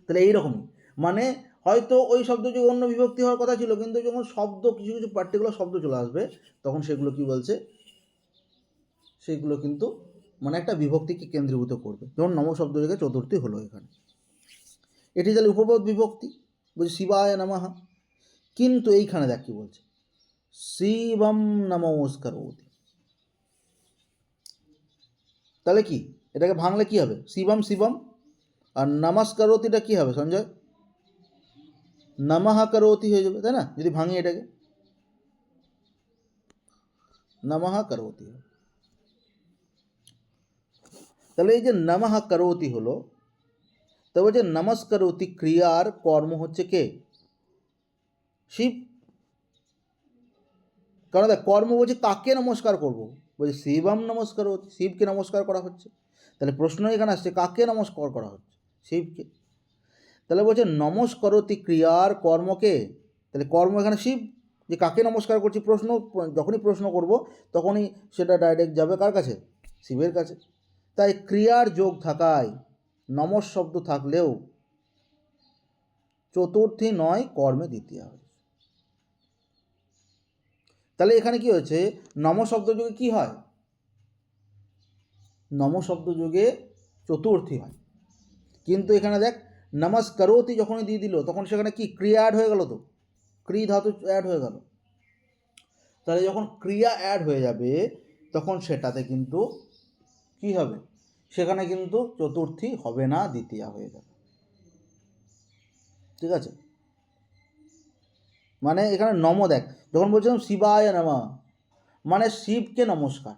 তাহলে এইরকমই মানে হয়তো ওই শব্দযোগে অন্য বিভক্তি হওয়ার কথা ছিল, কিন্তু যখন শব্দ কিছু কিছু পার্টিকুলার শব্দ চলে আসবে তখন সেগুলো কি বলছে, সেগুলো কিন্তু মানে একটা বিভক্তিকে কেন্দ্রীভূত করবে। যেমন নম শব্দযোগে চতুর্থী হলো এখানে, এটি তাহলে উপপদ বিভক্তি, বলছে শিবায় নমঃ। কিন্তু এইখানে দেখ কি বলছে, শিবম নমস্কারোতি। তাহলে কি এটাকে ভাঙলে কি হবে, শিবম শিবম, আর নমস্কারোতিটা কি হবে সঞ্জয়, নমঃ করোতি হয়ে যাবে, তাই না? যদি ভাঙি এটাকে নমঃ করোতি, তাহলে এই যে নমঃ করোতি হলো, তো বলছে নমস্কারোতি ক্রিয়ার কর্ম হচ্ছে কে, শিব। কারণ দেখ কর্ম বলছে কাকে নমস্কার করব, বলছে শিবম নমস্কারোতি, শিবকে নমস্কার করা হচ্ছে। তাহলে প্রশ্ন এখানে আসছে কাকে নমস্কার করা হচ্ছে, শিবকে। তাহলে বলছে নমস্কারোতি ক্রিয়ার কর্মকে, তাহলে কর্ম এখানে শিব, যে কাকে নমস্কার করছি, প্রশ্ন যখনই প্রশ্ন করব তখনই সেটা ডাইরেক্ট যাবে কার কাছে, শিবের কাছে। তাই ক্রিয়ার যোগ থাকায় নমস শব্দ থাকলেও চতুর্থী নয়, কর্মে দ্বিতীয়া হয়। তাহলে এখানে কি হয়েছে, নম শব্দ যোগে কি হয়, নম শব্দ যোগে চতুর্থী হয়, কিন্তু এখানে দেখ নমস্কারোতি যখনই দিয়ে দিল তখন সেখানে কি ক্রিয়া অ্যাড হয়ে গেল, তো ক্রি ধাতু অ্যাড হয়ে গেল। তাহলে যখন ক্রিয়া অ্যাড হয়ে যাবে তখন সেটাতে কিন্তু কি হবে, সেখানে কিন্তু চতুর্থী হবে না, দ্বিতীয়া হয়ে যাবে। ঠিক আছে, মানে এখানে নম দেখ, যখন বলছিলাম শিবায় নমঃ মানে শিবকে নমস্কার,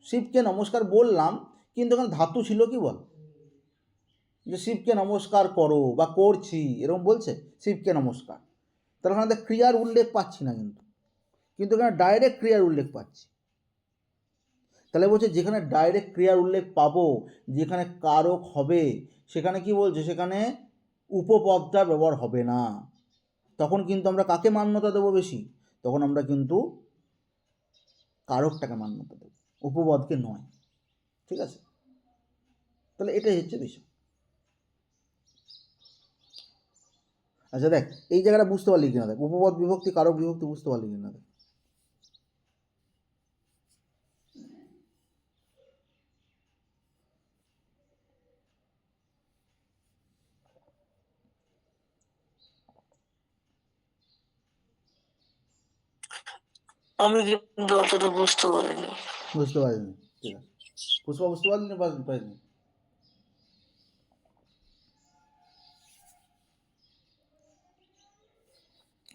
শিবকে নমস্কার বললাম, কিন্তু এখানে ধাতু ছিল কি বল, যে শিবকে নমস্কার করো বা করছি এরকম বলছে, শিবকে নমস্কার। তাহলে ওখানে ক্রিয়ার উল্লেখ পাচ্ছি না, কিন্তু কিন্তু এখানে ডাইরেক্ট ক্রিয়ার উল্লেখ পাচ্ছি। তাহলে বলছে যেখানে ডাইরেক্ট ক্রিয়ার উল্লেখ পাবো, যেখানে কারক হবে, সেখানে কি বলছে, সেখানে উপপদটা ব্যবহার হবে না। তখন কিন্তু আমরা কাকে মান্যতা দেবো বেশি, তখন আমরা কিন্তু কারকটাকে মান্যতা দেবো, উপপদকে নয়। ঠিক আছে, তাহলে এটাই হচ্ছে বিষয়। আচ্ছা দেখ এই জায়গাটা বুঝতে পারলি কিনা, দেখ উপপদ বিভক্তি কারক বিভক্তি বুঝতে পারলি কিনা দেখ। আমি কিন্তু অতটা বুঝতে পারিনি। বুঝতে পারিনি, ঠিক আছে। পুষ্পা বুঝতে পারলি না পারিনি?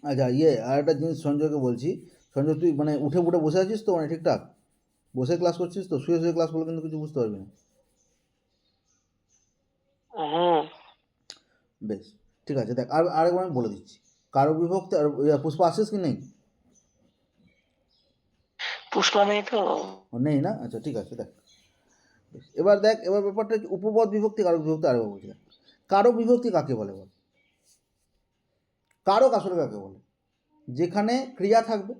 আচ্ছা আর একটা জিনিস সঞ্জয়কে বলছি, সঞ্জয় তুই মানে উঠে উঠে বসে আছিস তো, মানে ঠিকঠাক বসে ক্লাস করছিস তো, শুয়ে শুয়ে ক্লাস করলে কিন্তু কিছু বুঝতে পারবি না। হুম। বেশ, ঠিক আছে, দেখ আরেকবার আমি বলে দিচ্ছি, কারক বিভক্তি আর পুষ্পা আসিস কি নেই, পুষ্পা নেই তো। নেই না, আচ্ছা ঠিক আছে। দেখ এবার দেখ, এবার ব্যাপারটা হচ্ছে উপপদ বিভক্তি কারক বিভক্তি আরেকবার বলছি। দেখ কারক বিভক্তি কাকে বলে বল, কারক আসলে কাকে বলে, যেখানে ক্রিয়া থাকবে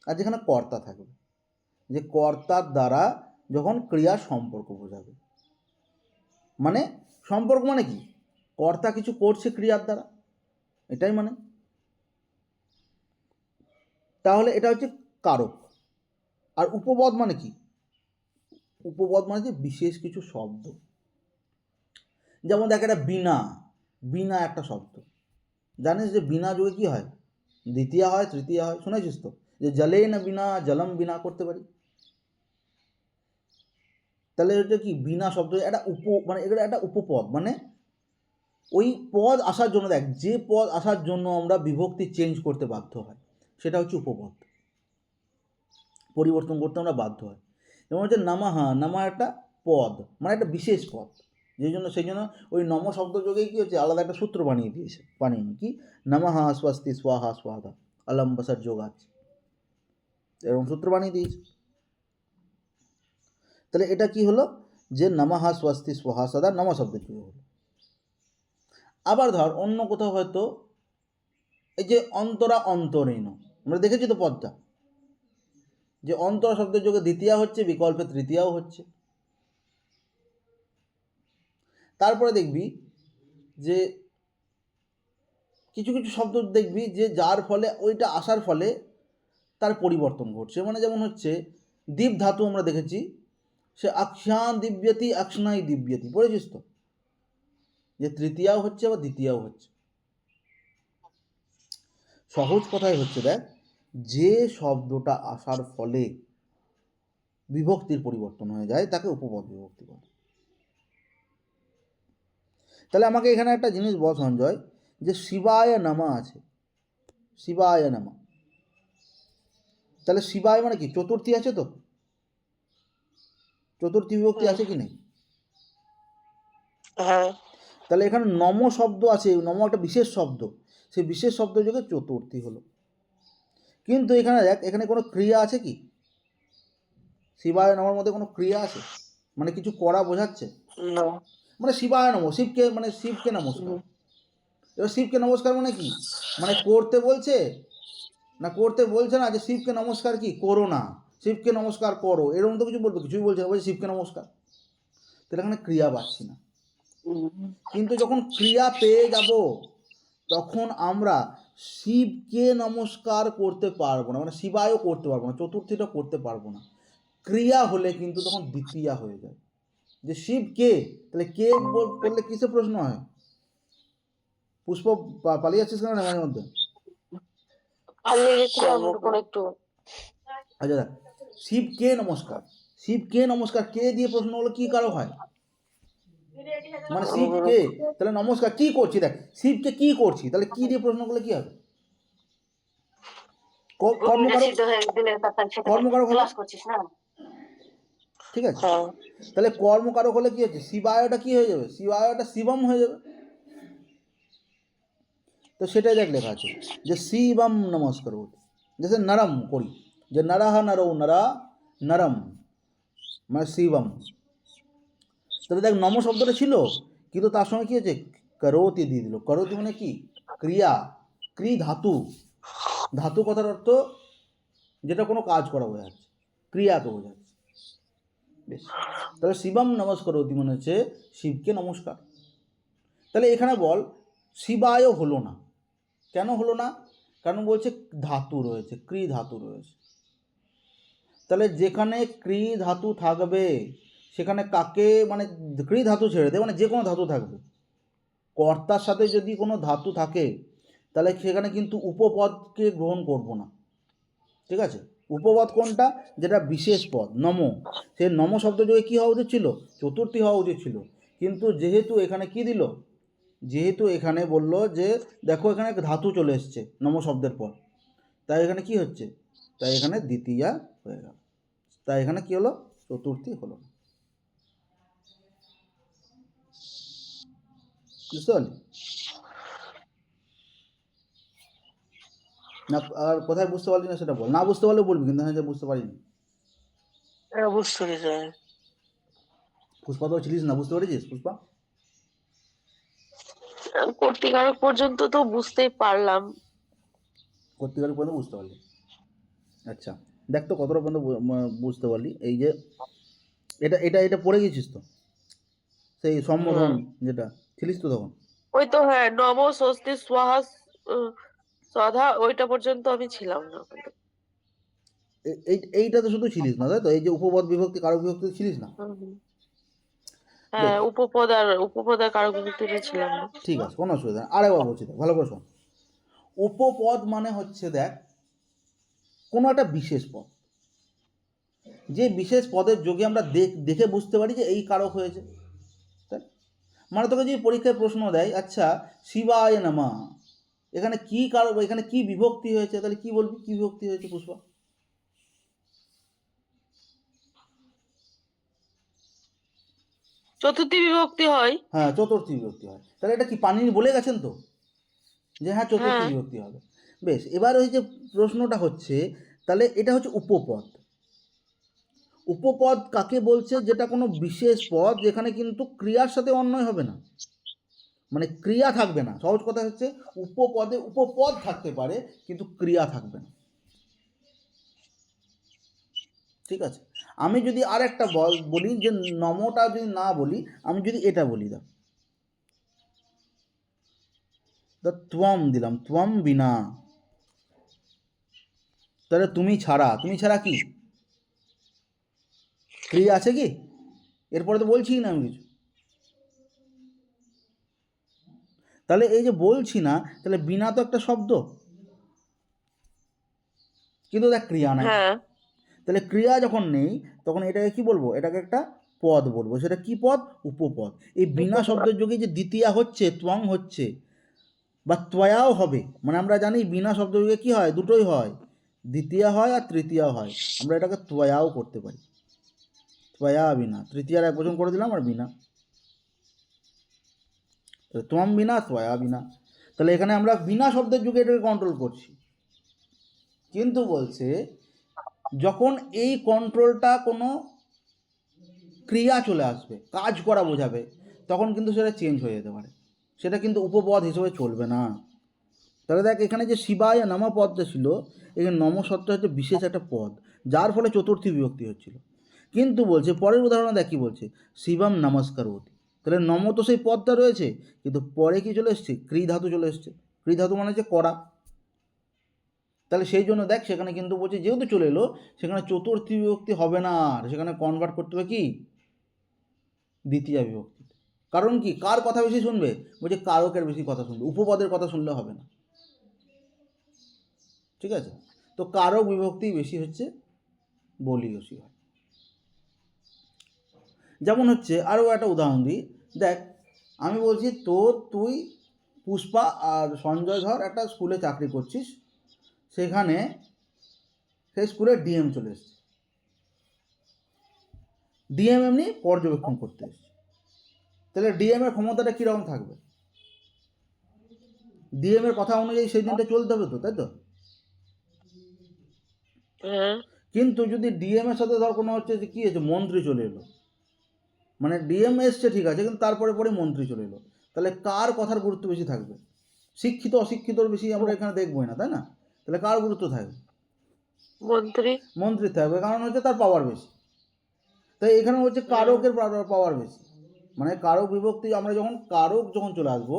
আর যেখানে কর্তা থাকবে, যে কর্তার দ্বারা যখন ক্রিয়ার সম্পর্ক বোঝাবে, মানে সম্পর্ক মানে কি, কর্তা কিছু করছে ক্রিয়ার দ্বারা, এটাই মানে। তাহলে এটা হচ্ছে কারক। আর উপপদ মানে কি, উপপদ মানে যে বিশেষ কিছু শব্দ, যেমন দেখ একটা বিনা, বিনা একটা শব্দ, জানিস যে বিনা যুগে কি হয়, দ্বিতীয়া হয়, তৃতীয়া হয়, শুনেছিস তো, যে জলে না বিনা জলম বিনা করতে পারি। তাহলে এটা কি বিনা শব্দ, একটা মানে এটা একটা উপপদ, মানে ওই পদ আসার জন্য দেখ, যে পদ আসার জন্য আমরা বিভক্তি চেঞ্জ করতে বাধ্য হয় সেটা হচ্ছে উপপদ, পরিবর্তন করতে আমরা বাধ্য হয়। যেমন হচ্ছে নামাহা, নামা একটা পদ, মানে একটা বিশেষ পদ, সেই জন্য ওই নম শব্দ যোগেই কী হচ্ছে, আলাদা একটা সূত্র বানিয়ে দিয়েছে পানিনি, কি নামাহা স্বস্তি স্বাহা স্বাহা আলম বসার যোগ আছে, এরকম সূত্র বানিয়ে দিয়েছে। তাহলে এটা কি হলো, যে নামাহা স্বস্তি স্বাহা সদা নম শব্দ যোগ হলো। আবার ধর অন্য কোথাও হয়তো এই যে অন্তরা অন্তরীণ, আমরা দেখেছি তো পদটা, যে অন্তরা শব্দের যোগে দ্বিতীয়া হচ্ছে, বিকল্পে তৃতীয়াও হচ্ছে। তারপরে দেখবি যে কিছু কিছু শব্দ দেখবি যে যার ফলে ওইটা আসার ফলে তার পরিবর্তন ঘটছে, মানে যেমন হচ্ছে দীপ ধাতু আমরা দেখেছি, সে আক্ষান দিব্যতি আক্ষনাই দিব্যতি, পড়েছিস তো, যে তৃতীয়াও হচ্ছে বা দ্বিতীয়াও হচ্ছে। সহজ কথাই হচ্ছে দেখ, যে শব্দটা আসার ফলে বিভক্তির পরিবর্তন হয়ে যায় তাকে উপপদ বিভক্তি বলে। তাহলে আমাকে এখানে একটা জিনিস বল সঞ্জয়, যে শিবায় নামা আছে, শিবায় নামা, তাহলে শিবায় মানে কি, চতুর্থী আছে তো, চতুর্থী বিভক্তি আছে কি নেই? হ্যাঁ। তাহলে এখানে নম শব্দ আছে, নম একটা বিশেষ শব্দ, সেই বিশেষ শব্দ যোগে চতুর্থী হলো। কিন্তু এখানে দেখ, এখানে কোনো ক্রিয়া আছে কি, শিবায় নমর মধ্যে কোনো ক্রিয়া আছে, মানে কিছু করা বোঝাচ্ছে? না। মানে শিবায় নম, শিবকে, মানে শিবকে নমস্কার। এবার শিবকে নমস্কার মানে কি, মানে করতে বলছে না, করতে বলছে না যে শিবকে নমস্কার কি করো না, শিবকে নমস্কার করো, এরকম তো কিছু বলবে, কিছুই বলছে না, বলছে শিবকে নমস্কার। তাহলে এখানে ক্রিয়া পাচ্ছি না। কিন্তু যখন ক্রিয়া পেয়ে যাব তখন আমরা শিবকে নমস্কার করতে পারবো না, মানে শিবায়ও করতে পারবো না, চতুর্থীটা করতে পারবো না। ক্রিয়া হলে কিন্তু তখন দ্বিতীয়া হয়ে যায়, যে শিব কে, তাহলে কে বললে কিসে প্রশ্ন হয়? পুষ্প পালিয়ে যাচ্ছিস কেন মাঝে মধ্যে? আচ্ছা দেখ, শিব কে নমস্কার, শিব কে নমস্কার, কে দিয়ে প্রশ্ন হলো কি কারো হয়, মানে শিব কে, তাহলে নমস্কার কি করছি, দেখ শিবকে কি করছি, তাহলে কি দিয়ে প্রশ্ন করলে কি হবে? কর্মকারক, কর্মকারক হলো, ঠিক আছে। তাহলে কর্মকারক হলে কি হচ্ছে, শিবায়টা কি হয়ে যাবে, শিবায়টা শিবম হয়ে যাবে। তো সেটাই দেখ লেখা আছে, যে শিবম নমস্কার, জেসে নরম করি, যে নরহ নরৌ নরা নরম, মানে শিবম। তাহলে দেখ নম শব্দটা ছিল, কিন্তু তার সঙ্গে কি হচ্ছে, করতি দিয়ে দিল। করতি মানে কি, ক্রিয়া, ক্রি ধাতু, ধাতু কথার অর্থ যেটা কোনো কাজ করা বোঝাচ্ছে, ক্রিয়াকে বোঝাচ্ছে। বেশ, তাহলে শিবম নমস্কারতি মানে হচ্ছে শিবকে নমস্কার। তাহলে এখানে বল শিবায় হলো না, কেন হলো না? কারণ বলছে ধাতু রয়েছে, ক্রি ধাতু রয়েছে। তাহলে যেখানে ক্রি ধাতু থাকবে সেখানে কাকে, মানে ক্রি ধাতু ছেড়ে দে, মানে যে কোনো ধাতু থাকবে, কর্তার সাথে যদি কোনো ধাতু থাকে তাহলে সেখানে কিন্তু উপপদকে গ্রহণ করব না, ঠিক আছে। উপপদ কোনটা, যেটা বিশেষ পদ নম, সেই নম শব্দ যোগে কী হওয়া উচিত ছিল, চতুর্থী হওয়া উচিত ছিল। কিন্তু যেহেতু এখানে কি দিল, যেহেতু এখানে বলল যে দেখো এখানে ধাতু চলে এসছে নম শব্দের পর, তাই এখানে কি হচ্ছে, তাই এখানে দ্বিতীয়া হয়ে গেল, তাই এখানে কি হলো, চতুর্থী হলো। বুঝতে পারলি না? আর কোথায় বুঝতে পারলি না সেটা বল, না বুঝতে পারলে বলবি, কিন্তু হ্যাঁ যে বুঝতে পারিনি। বুঝতে পেরেছি। পুষ্পা তো ছিলিস না, বুঝতে পেরেছিস পুষ্পা? কর্তিকারক পর্যন্ত তো বুঝতেই পারলাম। কর্তিকারক পর্যন্ত বুঝতে পারলি, আচ্ছা। দেখ তো কতটা পর্যন্ত বুঝতে পারলি, এই যে এটা এটা এটা পড়ে গেছিস তো, সেই সম্বোধন যেটা ছিলিস তো তখন। ওই তো হ্যাঁ, নম স্বস্তি স্বাহা সধা, ওইটা পর্যন্ত আমি ছিলাম না। এইটাতে শুধু ছিলিস না, তাই তো, এই যে উপপদ বিভক্তি কারক বিভক্তি ছিলিস না। হ্যাঁ, উপপদ আর কারক বিভক্তিতে ছিলাম না। ঠিক আছে, কোনো অসুবিধা নেই, আরেকবার বলছি, দেখ ভালো করে শোন। উপপদ মানে হচ্ছে দেখ কোনো একটা বিশেষ পদ, যে বিশেষ পদের যোগে আমরা দেখে বুঝতে পারি যে এই কারক হয়েছে, তাই মানে তোকে যদি পরীক্ষায় প্রশ্ন দেয়, আচ্ছা শিবায় নমঃ, এখানে কি কারণ, এখানে কি বিভক্তি হয়েছে, তাহলে কি বলবি, কি বিভক্তি হয়েছে পুষ্পা? চতুর্থী বিভক্তি হয়। হ্যাঁ, চতুর্থী বিভক্তি হয়। তাহলে এটা কি পানিনি বলে গেছেন তো যে হ্যাঁ চতুর্থী হ্যাঁ বিভক্তি হবে? বেশ, এবার ওই যে প্রশ্নটা হচ্ছে, তাহলে এটা হচ্ছে উপপদ। উপপদ কাকে বলছে? যেটা কোনো বিশেষ পদ যেখানে কিন্তু ক্রিয়ার সাথে অন্বয় হবে না, মানে ক্রিয়া থাকবে না। সহজ কথা হচ্ছে উপপদে উপপদ থাকতে পারে কিন্তু ক্রিয়া থাকবে না। ঠিক আছে, আমি যদি আর একটা বলি যে নমটা যদি না বলি, আমি যদি এটা বলি, ত্বম দিলাম, ত্বম বিনা, তাহলে তুমি ছাড়া, তুমি ছাড়া কি ক্রিয়া আছে কি? এরপরে তো বলছি না আমি কিছু। তাহলে এই যে বলছি না, তাহলে বিনা তো একটা শব্দ, কিন্তু দেখ ক্রিয়া নাই। হ্যাঁ তাহলে ক্রিয়া যখন নেই, তখন এটাকে কি বলবো? এটাকে একটা পদ বলবো। সেটা কি পদ? উপপদ। এই বিনা উপপদ। শব্দের যোগে যে দ্বিতীয়া হচ্ছে, ত্বং হচ্ছে, বা ত্বয়াও হবে, মানে আমরা জানি বিনা শব্দ যোগে কি হয়? দুটোই হয়, দ্বিতীয়া হয় আর তৃতীয়া হয়। আমরা এটাকে ত্বয়াও করতে পারি, ত্বয়া বিনা, তৃতীয়ার এক বচন করে দিলাম আর বিনা, ত্বম বিনা ত্বয়া বিনা। তাহলে এখানে আমরা বিনা শব্দের যুগে এটাকে কন্ট্রোল করছি, কিন্তু বলছে যখন এই কন্ট্রোলটা কোনো ক্রিয়া চলে আসবে, কাজ করা বোঝাবে, তখন কিন্তু সেটা চেঞ্জ হয়ে যেতে পারে, সেটা কিন্তু উপপদ হিসেবে চলবে না। তাহলে দেখ, এখানে যে শিবায় নম পদটা ছিল, এখানে নম শব্দটা হচ্ছে বিশেষ একটা পদ, যার ফলে চতুর্থী বিভক্তি হচ্ছিল। কিন্তু বলছে পরের উদাহরণে দেখ কি বলছে, শিবম নমস্কারোতি। তাহলে নম তো সেই পদটা রয়েছে, কিন্তু পরে কি চলে এসছে? ক্রি ধাতু চলে এসছে। ক্রি ধাতু মানে হচ্ছে করা। তাহলে সেই জন্য দেখ সেখানে কিন্তু বলছে যেহেতু চলে এলো, সেখানে চতুর্থী বিভক্তি হবে না, আর সেখানে কনভার্ট করতে হবে কি? দ্বিতীয় বিভক্তি। কারণ কি? কার কথা বেশি শুনবে? বলছে কারকের বেশি কথা শুনবে, উপপদের কথা শুনলে হবে না। ঠিক আছে, তো কারক বিভক্তি বেশি হচ্ছে, বলি বেশি হয়। যেমন হচ্ছে আরও একটা উদাহরণ দিই, দেখ আমি বলছি তুই পুষ্পা আর সঞ্জয় ধর একটা স্কুলে চাকরি করছিস, সেখানে সেই স্কুলে ডিএম চলে এসছে। ডিএম এমনি পর্যবেক্ষণ করতে এসছে। তাহলে ডিএম এর ক্ষমতাটা কীরকম থাকবে? ডিএম এর কথা অনুযায়ী সেই দিনটা চলতে হবে তো, তাই তো? হ্যাঁ কিন্তু যদি ডিএম এর সাথে ধর কোনো হচ্ছে যে কী হয়েছে, মন্ত্রী চলে এলো, মানে ডিএম এসছে ঠিক আছে, কিন্তু তারপরে পরে মন্ত্রী চলে এলো, তাহলে কার কথার গুরুত্ব বেশি থাকবে? শিক্ষিত অশিক্ষিতর বেশি আমরা এখানে দেখবোই না, তাই না? তাহলে কার গুরুত্ব থাকবে? মন্ত্রী। মন্ত্রী থাকবে, কারণ হচ্ছে তার পাওয়ার বেশি। তাই এখানে হচ্ছে কারকের পাওয়ার বেশি, মানে কারক বিভক্তি। আমরা যখন কারক যখন চলে আসবো,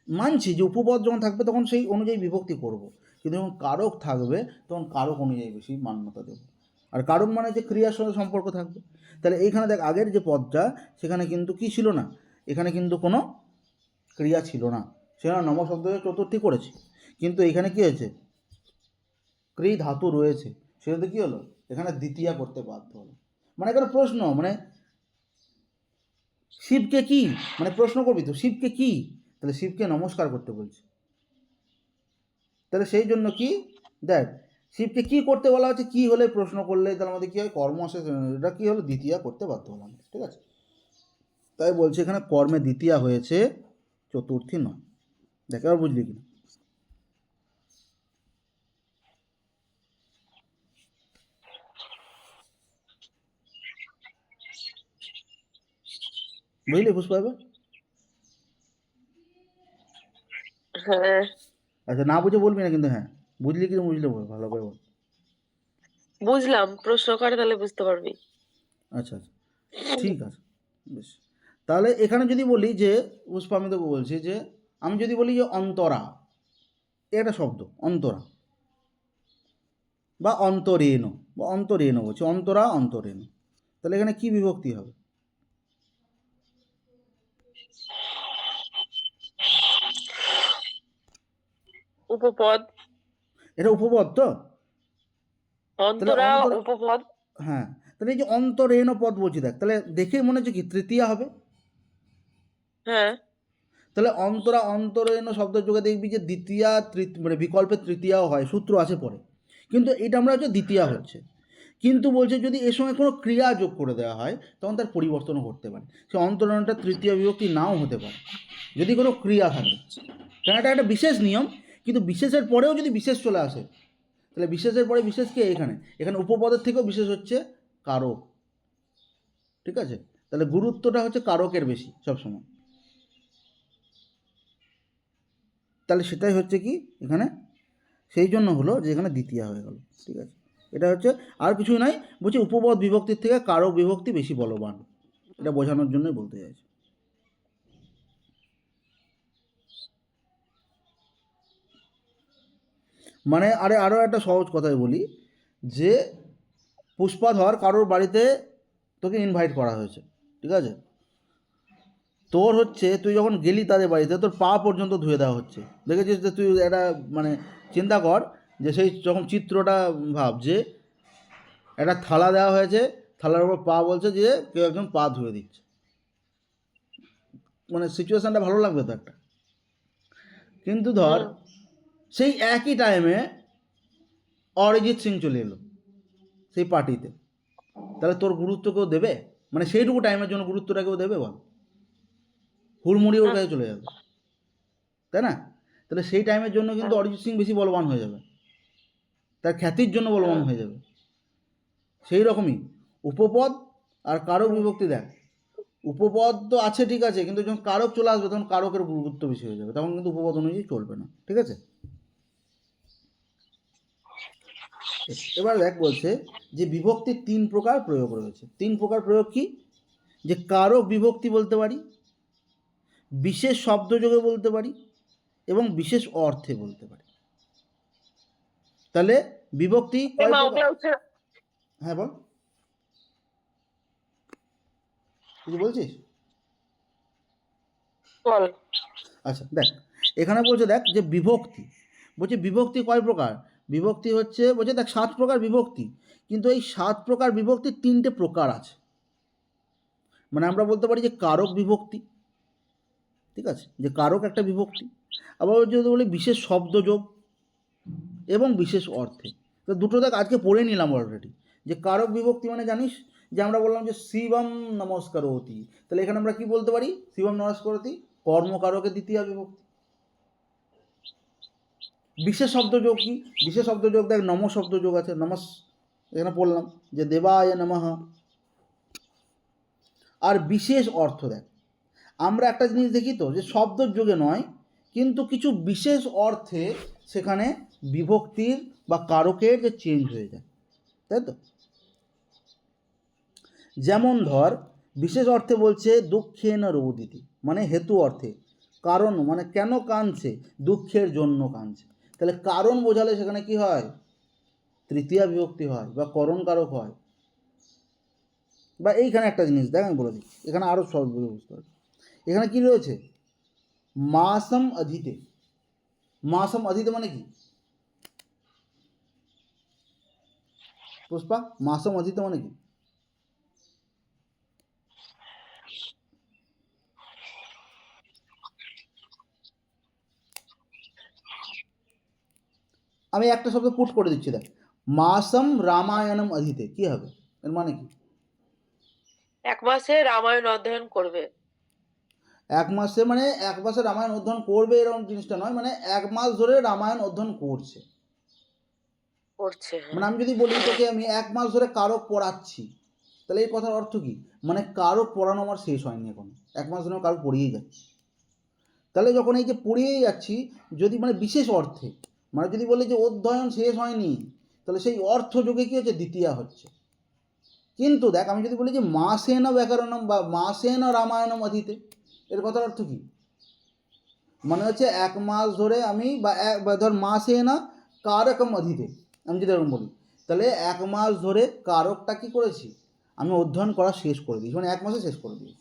মানছি যে উপপদ যখন থাকবে তখন সেই অনুযায়ী বিভক্তি করব, কিন্তু যখন কারক থাকবে তখন কারক অনুযায়ী বেশি মান্যতা দেব। আর কারক মানে যে ক্রিয়ার সাথে সম্পর্ক থাকবে। তাহলে এইখানে দেখ, আগের যে পদটা সেখানে কিন্তু কি ছিল না, এখানে কিন্তু কোনো ক্রিয়া ছিল না, সেখানে নম শব্দ চতুর্থী করেছি, কিন্তু এখানে কি হয়েছে? ক্রি ধাতু রয়েছে, সেটাতে কি হলো? এখানে দ্বিতীয়া করতে বাধ্য হলো। মানে এখানে প্রশ্ন, মানে শিবকে কি, মানে প্রশ্ন করবি তো শিবকে কি, তাহলে শিবকে নমস্কার করতে বলছে। তাহলে সেই জন্য কি, দেখ শিবকে কি করতে বলা হচ্ছে, কি হলে প্রশ্ন করলে তার মধ্যে কী হয়? কর্ম আসে, এটা কী হলো? দ্বিতীয়া করতে বাধ্য হলাম, ঠিক আছে? তাই বলছে এখানে কর্মে দ্বিতীয়া হয়েছে, চতুর্থী নয়। দেখ এবার বুঝলি কি? বুঝলি পুষ্পা এবার? হ্যাঁ আচ্ছা, না বুঝে বলবি না কিন্তু, হ্যাঁ বুঝলি কি বুঝলে বল, ভালো করে বল। বুঝলাম, প্রশ্ন করে তাহলে বুঝতে পারবি। আচ্ছা আচ্ছা, ঠিক আছে, বেশ। তাহলে এখানে যদি বলি যে, পুষ্পা আমি তোকে বলছি যে, আমি যদি বলি যে অন্তরা, এটা শব্দ অন্তরা, বা অন্তরেণ, বা অন্তরেণ বলছি, অন্তরা অন্তরেণ, তাহলে এখানে কি বিভক্তি হবে? উপপদ। এটা উপপদ তো? তাহলে অন্তরা অন্তর, উপপদ। হ্যাঁ, তাহলে এই যে অন্তরেণ পদ বলছি, দেখ তাহলে দেখে মনে হচ্ছে কি তৃতীয়া হবে? হ্যাঁ। তাহলে অন্তরা অন্তরেণ শব্দের যোগে দেখবি যে দ্বিতীয়া মানে বিকল্পের তৃতীয়াও হয়, সূত্র আছে পরে, কিন্তু এটা আমরা হচ্ছে দ্বিতীয়া হচ্ছে। কিন্তু বলছে যদি এর সঙ্গে কোনো ক্রিয়া যোগ করে দেওয়া হয় তখন তার পরিবর্তনও ঘটতে পারে, সে অন্তরণটা তৃতীয় বিভক্তি নাও হতে পারে যদি কোনো ক্রিয়া থাকে। কারণ এটা একটা বিশেষ নিয়ম, কিন্তু বিশেষের পরেও যদি বিশেষ চলে আসে তাহলে বিশেষের পরে বিশেষ কি এখানে, এখানে উপপদের থেকেও বিশেষ হচ্ছে কারক। ঠিক আছে, তাহলে গুরুত্বটা হচ্ছে কারকের বেশি সবসময়। তাহলে সেটাই হচ্ছে কি এখানে, সেই জন্য হলো যে এখানে দ্বিতীয়া হয়ে গেল। ঠিক আছে, এটা হচ্ছে আর কিছুই নাই, বলছি উপপদ বিভক্তির থেকে কারক বিভক্তি বেশি বলবান, এটা বোঝানোর জন্যই বলতে চাইছি। মানে আরও একটা সহজ কথাই বলি, যে পুষ্পাধর কারোর বাড়িতে তোকে ইনভাইট করা হয়েছে, ঠিক আছে, তোর হচ্ছে তুই যখন গেলি তাদের বাড়িতে তোর পা পর্যন্ত ধুয়ে দেওয়া হচ্ছে, দেখেছিস যে তুই একটা মানে চিন্তা কর যে সেই যখন চিত্রটা ভাব যে একটা থালা দেওয়া হয়েছে, থালার উপর পা বলছে যে কেউ একজন পা ধুয়ে দিচ্ছে, মানে সিচুয়েশানটা ভালো লাগবে তো একটা। কিন্তু ধর সেই একই টাইমে অরিজিৎ সিং চলে এলো সেই পার্টিতে, তাহলে তোর গুরুত্ব কেউ দেবে? মানে সেইটুকু টাইমের জন্য গুরুত্বটা কেউ দেবে বল? হুড়মুড়ি ওর কাছে চলে যাবে, তাই না? তাহলে সেই টাইমের জন্য কিন্তু অরিজিৎ সিং বেশি বলবান হয়ে যাবে, তার খ্যাতির জন্য বলবান হয়ে যাবে। সেই রকমই উপপদ আর কারক বিভক্তি, দেখ উপপদ তো আছে ঠিক আছে, কিন্তু যখন কারক চলে আসবে তখন কারকের গুরুত্ব বেশি হয়ে যাবে, তখন কিন্তু উপপদ অনুযায়ী চলবে না। ঠিক আছে, এবার দেখ বলছে যে বিভক্তির 3 প্রকার প্রয়োগ রয়েছে। 3 প্রকার প্রয়োগ কি? যে কারক বিভক্তি বলতে পারি, বিশেষ শব্দযোগে বলতে পারি, এবং বিশেষ অর্থে বলতে পারি। তাহলে বিভক্তি কয় প্রকার? হ্যাঁ বল, কিছু বলছিস? বল। আচ্ছা দেখ, এখানে বলছে দেখ যে বিভক্তি, বলছে বিভক্তি কয় প্রকার? বিভক্তি হচ্ছে বলছে দেখ 7 প্রকার বিভক্তি, কিন্তু এই 7 প্রকার বিভক্তির 3টে প্রকার আছে। মানে আমরা বলতে পারি যে কারক বিভক্তি, ঠিক আছে, যে কারক একটা বিভক্তি। আবার যদি বলি বিশেষ শব্দযোগ এবং বিশেষ অর্থে, তো দুটো দেখ আজকে পড়ে নিলাম অলরেডি। যে কারক বিভক্তি মানে জানিস যে আমরা বললাম যে শিবম নমস্কারোতি, তাহলে এখানে আমরা কি বলতে পারি? শিবম নমস্কারোতি কর্মকারকের দ্বিতীয় বিভক্তি। বিশেষ শব্দযোগ কি? বিশেষ শব্দযোগ দেখ নম শব্দযোগ আছে, নমস, এখানে পড়লাম যে দেবায় নমঃ। আর বিশেষ অর্থ দেখ, আমরা একটা জিনিস দেখি তো যে শব্দের যোগে নয়, কিন্তু কিছু বিশেষ অর্থে সেখানে বিভক্তির বা কারকের যে চেঞ্জ হয়ে যায়, তাই তো? যেমন ধর বিশেষ অর্থে বলছে দুঃখেন রোদিতি, মানে হেতু অর্থে, কারণ মানে কেন কাঁদছে, দুঃখের জন্য কাঁদছে, তাহলে কারণ বোঝালে সেখানে কি হয়? তৃতীয়া বিভক্তি হয় বা করণ কারক হয়। বা এইখানে একটা জিনিস দেখ আমি বলে দিই, এখানে আরও সহজ বুঝতে পারবে। এখানে কি রয়েছে? মাসম অধীতে। মাসম অধীতে মানে কি পুষ্পা? মাসম অধীতে মানে কি? আমি একটা শব্দ পুট করে দিচ্ছি দেখ, মাসম রামায়ণম অধীতে, কি হবে এর মানে কি? 1 মাসে রামায়ণ অধ্যয়ন করবে। 1 মাসে মানে 1 মাসে রামায়ণ অধ্যয়ন করবে এরকম জিনিসটা নয়, মানে 1 মাস ধরে রামায়ণ অধ্যয়ন করছে। করছে, মানে হ্যাঁ। আমি যদি বলি তোকে আমি 1 মাস ধরে কারক পড়াচ্ছি, তাহলে এই কথার অর্থ কি? মানে কারক পড়ানো আমার শেষ হয়নি এখন, 1 মাস ধরে কারক পড়িয়েই যাচ্ছি। তাহলে যখন এই যে পড়িয়েই যাচ্ছি, যদি মানে বিশেষ অর্থে, মানে যদি বলি যে অধ্যয়ন শেষ হয়নি, তাহলে সেই অর্থ যোগে কী হচ্ছে? দ্বিতীয়া হচ্ছে। কিন্তু দেখ আমি যদি বলি যে মাসেন ব্যাকরণম বা মাসেন রামায়ণম অধীতে, এর কথার অর্থ কী? মানে হচ্ছে 1 মাস ধরে আমি বা ধর মাসেন কারকম অধীতে, আমি যদি এরকম বলি, তাহলে 1 মাস ধরে কারকটা কী করেছি? আমি অধ্যয়ন করা শেষ করে দিয়েছি, মানে 1 মাসে শেষ করে দিয়েছি।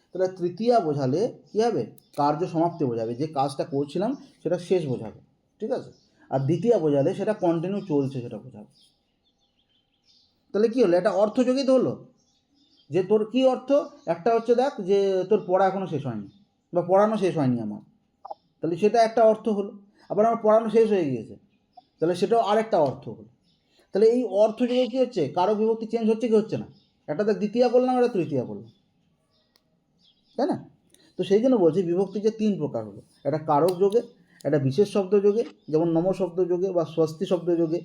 তাহলে তৃতীয়া বোঝালে কী হবে? কার্য সমাপ্তি বোঝাবে, যে কাজটা করছিলাম সেটা শেষ বোঝাবে, ঠিক আছে। আর দ্বিতীয়া বোঝালে সেটা কন্টিনিউ চলছে সেটা বোঝাবে। তাহলে কী হলো? এটা অর্থযোগই তো হলো, যে তোর কী অর্থ? একটা হচ্ছে দেখ যে তোর পড়া এখনও শেষ হয়নি, বা পড়ানো শেষ হয়নি আমার, তাহলে সেটা একটা অর্থ হলো। আবার আমার পড়ানো শেষ হয়ে গিয়েছে, তাহলে সেটাও আরেকটা অর্থ হলো। তাহলে এই অর্থ যুগে কী হচ্ছে, কারক বিভক্তি চেঞ্জ হচ্ছে কি হচ্ছে না? একটাতে দ্বিতীয়া করলাম, একটা তৃতীয়া করলাম, তাই না? তো সেই জন্য বলছি বিভক্তি যে তিন প্রকার হলো, একটা কারক যোগে, একটা বিশেষ শব্দ যোগে যেমন নম শব্দ যোগে বা স্বস্তি শব্দ যোগে,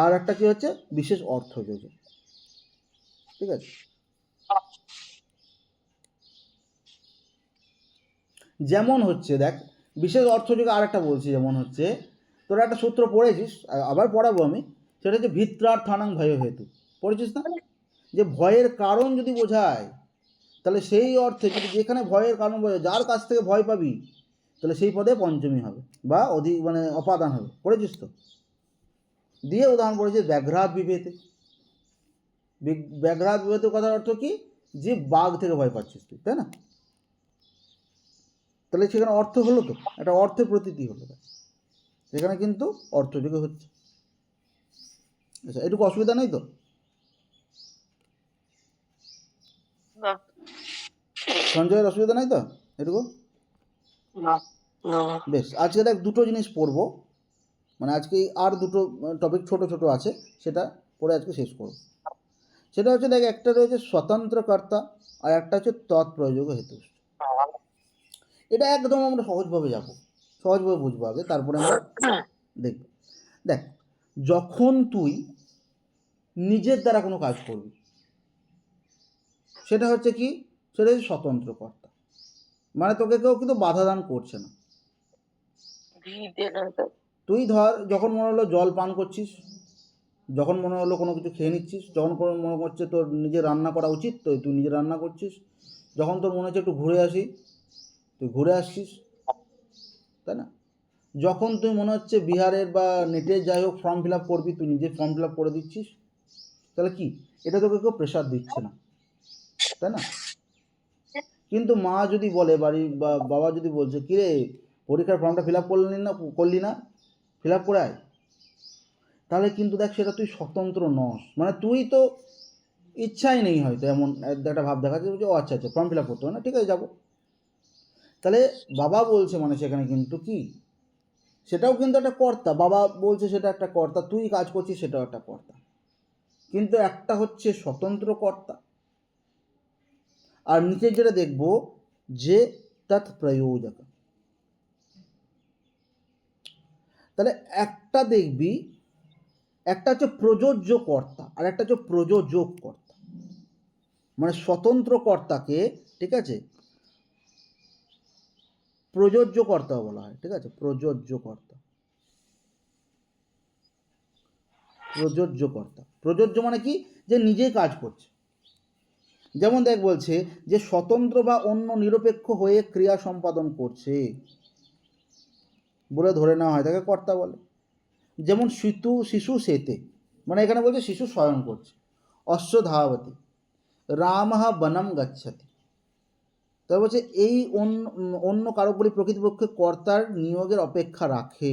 আর একটা কি হচ্ছে বিশেষ অর্থ যোগে। ঠিক আছে, যেমন হচ্ছে দেখ বিশেষ অর্থ যোগে আরেকটা বলছি, যেমন হচ্ছে তোরা একটা সূত্র পড়েছিস, আবার পড়াবো আমি, সেটা হচ্ছে ভিত্রার্থানাং ভয় হেতু, পড়েছিস না? যে ভয়ের কারণ যদি বোঝায়, তাহলে সেই অর্থে যদি যেখানে ভয়ের কারণ বোঝায়, যার কাছ থেকে ভয় পাবি, তাহলে সেই পদে পঞ্চমী হবে বা অধিক মানে অপাদান হবে, পড়েছিস তো? দিয়ে উদাহরণ পড়েছিস ব্যাঘ্রাত বিভেতে। ব্যাঘ্রাত বিভেতের কথার অর্থ কি? যে বাঘ থেকে ভয় পাচ্ছিস তুই, তাই না? তাহলে সেখানে অর্থ হলো তো, একটা অর্থের প্রতীতি হলো, সেখানে কিন্তু অর্থযোগে হচ্ছে। আচ্ছা, এটুকু অসুবিধা নেই তো? না। সঞ্জয়ের অসুবিধা নাই তো এটুকু? না না বেশ, আজকে দেখ দুটো জিনিস পড়বো, মানে আজকে আর দুটো টপিক ছোট ছোট আছে, সেটা পড়ে আজকে শেষ করব। সেটা হচ্ছে দেখ, একটা রয়েছে স্বতন্ত্র কর্তা আর একটা হচ্ছে তৎপ্রয়োগ হেতু। এটা একদম আমরা সহজভাবে যাব, সহজভাবে বুঝবো আগে, তারপরে আমরা দেখব। দেখ, যখন তুই নিজের দ্বারা কোনো কাজ করবি, সেটা হচ্ছে কি, সেটা হচ্ছে স্বতন্ত্র কর্তা, মানে তোকে কেউ কিন্তু বাধা দান করছে না। তুই ধর যখন মনে হলো জল পান করছিস, যখন মনে হলো কোনো কিছু খেয়ে নিচ্ছিস, যখন কোনো মনে হচ্ছে তোর নিজে রান্না করা উচিত, তো তুই নিজে রান্না করছিস, যখন তোর মনে হচ্ছে একটু ঘুরে আসি, তুই ঘুরে আসছিস, তাই না? যখন তুই মনে হচ্ছে বিহারের বা নেটের যাই হোক ফর্ম ফিল আপ করবি, তুই নিজে ফর্ম ফিল আপ করে দিচ্ছিস, তাহলে কি এটা তোকে কেউ প্রেশার দিচ্ছে না, তাই না? কিন্তু মা যদি বলে, বাড়ি বা বাবা যদি বলছে কিরে পরীক্ষার ফর্মটা ফিল আপ করলি না, ফিল আপ করে আয়, তাহলে কিন্তু দেখ সেটা তুই স্বতন্ত্র নস, মানে তুই তো ইচ্ছাই নেই হয়তো, এমন একটা ভাব দেখা যাচ্ছে যে ও আচ্ছা আচ্ছা ফর্ম ফিল আপ করতে হবে না, ঠিক আছে যাবো। তাহলে বাবা বলছে মানে সেখানে কিন্তু কি, সেটাও কিন্তু একটা কর্তা, বাবা বলছে সেটা একটা কর্তা, তুই কাজ করছিস সেটাও একটা কর্তা, কিন্তু একটা হচ্ছে স্বতন্ত্র কর্তা, আর নিচে যেটা দেখব যে তৎ প্রয়োজক। তাহলে একটা দেখবি, একটা হচ্ছে প্রযোজ্য কর্তা আর একটা হচ্ছে প্রযোজক কর্তা, মানে স্বতন্ত্র কর্তাকে, ঠিক আছে, প্রযোজ্য কর্তা বলা হয়, ঠিক আছে, প্রযোজ্য কর্তা, প্রযোজ্য কর্তা, প্রযোজ্য মানে কি, যে নিজেই কাজ করছে। যেমন দেখ বলছে যে স্বতন্ত্র বা অন্য নিরপেক্ষ হয়ে ক্রিয়া সম্পাদন করছে বলে ধরে নেওয়া হয়, তাকে কর্তা বলে। যেমন শিশু সেতে, মানে এখানে বলছে শিশু শয়ন করছে। অশ্ব ধাবতি, রামঃ বনম গচ্ছতি, তবে বলছে এই অন্য কারকগুলি প্রকৃতপক্ষে কর্তার নিয়োগের অপেক্ষা রাখে।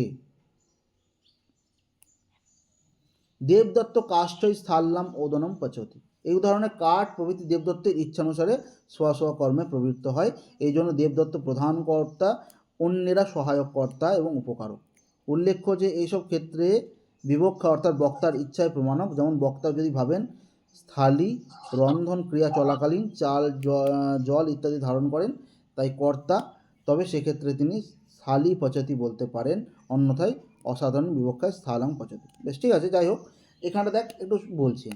দেবদত্ত কাষ্ঠই স্থলাম ওদনম পচতি, এই উদাহরণে কাঠ প্রভৃতি দেবদত্তের ইচ্ছানুসারে স্ব স্ব কর্মে প্রবৃত্ত হয়, এই জন্য দেবদত্ত প্রধান কর্তা, অন্যেরা সহায়ক কর্তা এবং উপকারক। উল্লেখ্য যে এইসব ক্ষেত্রে বিবক্ষা অর্থাৎ বক্তার ইচ্ছায় প্রমাণক, যেমন বক্তা যদি ভাবেন স্থালি রন্ধন ক্রিয়া চলাকালীন চাল জল ইত্যাদি ধারণ করেন, তাই কর্তা, তবে সেক্ষেত্রে তিনি স্থালি পচতি বলতে পারেন, অন্যথায় অসাধারণ বিবক্ষায় স্থলাং পচতি। বেশ, ঠিক আছে, যাই হোক, এখানটা দেখ একটু বলছি।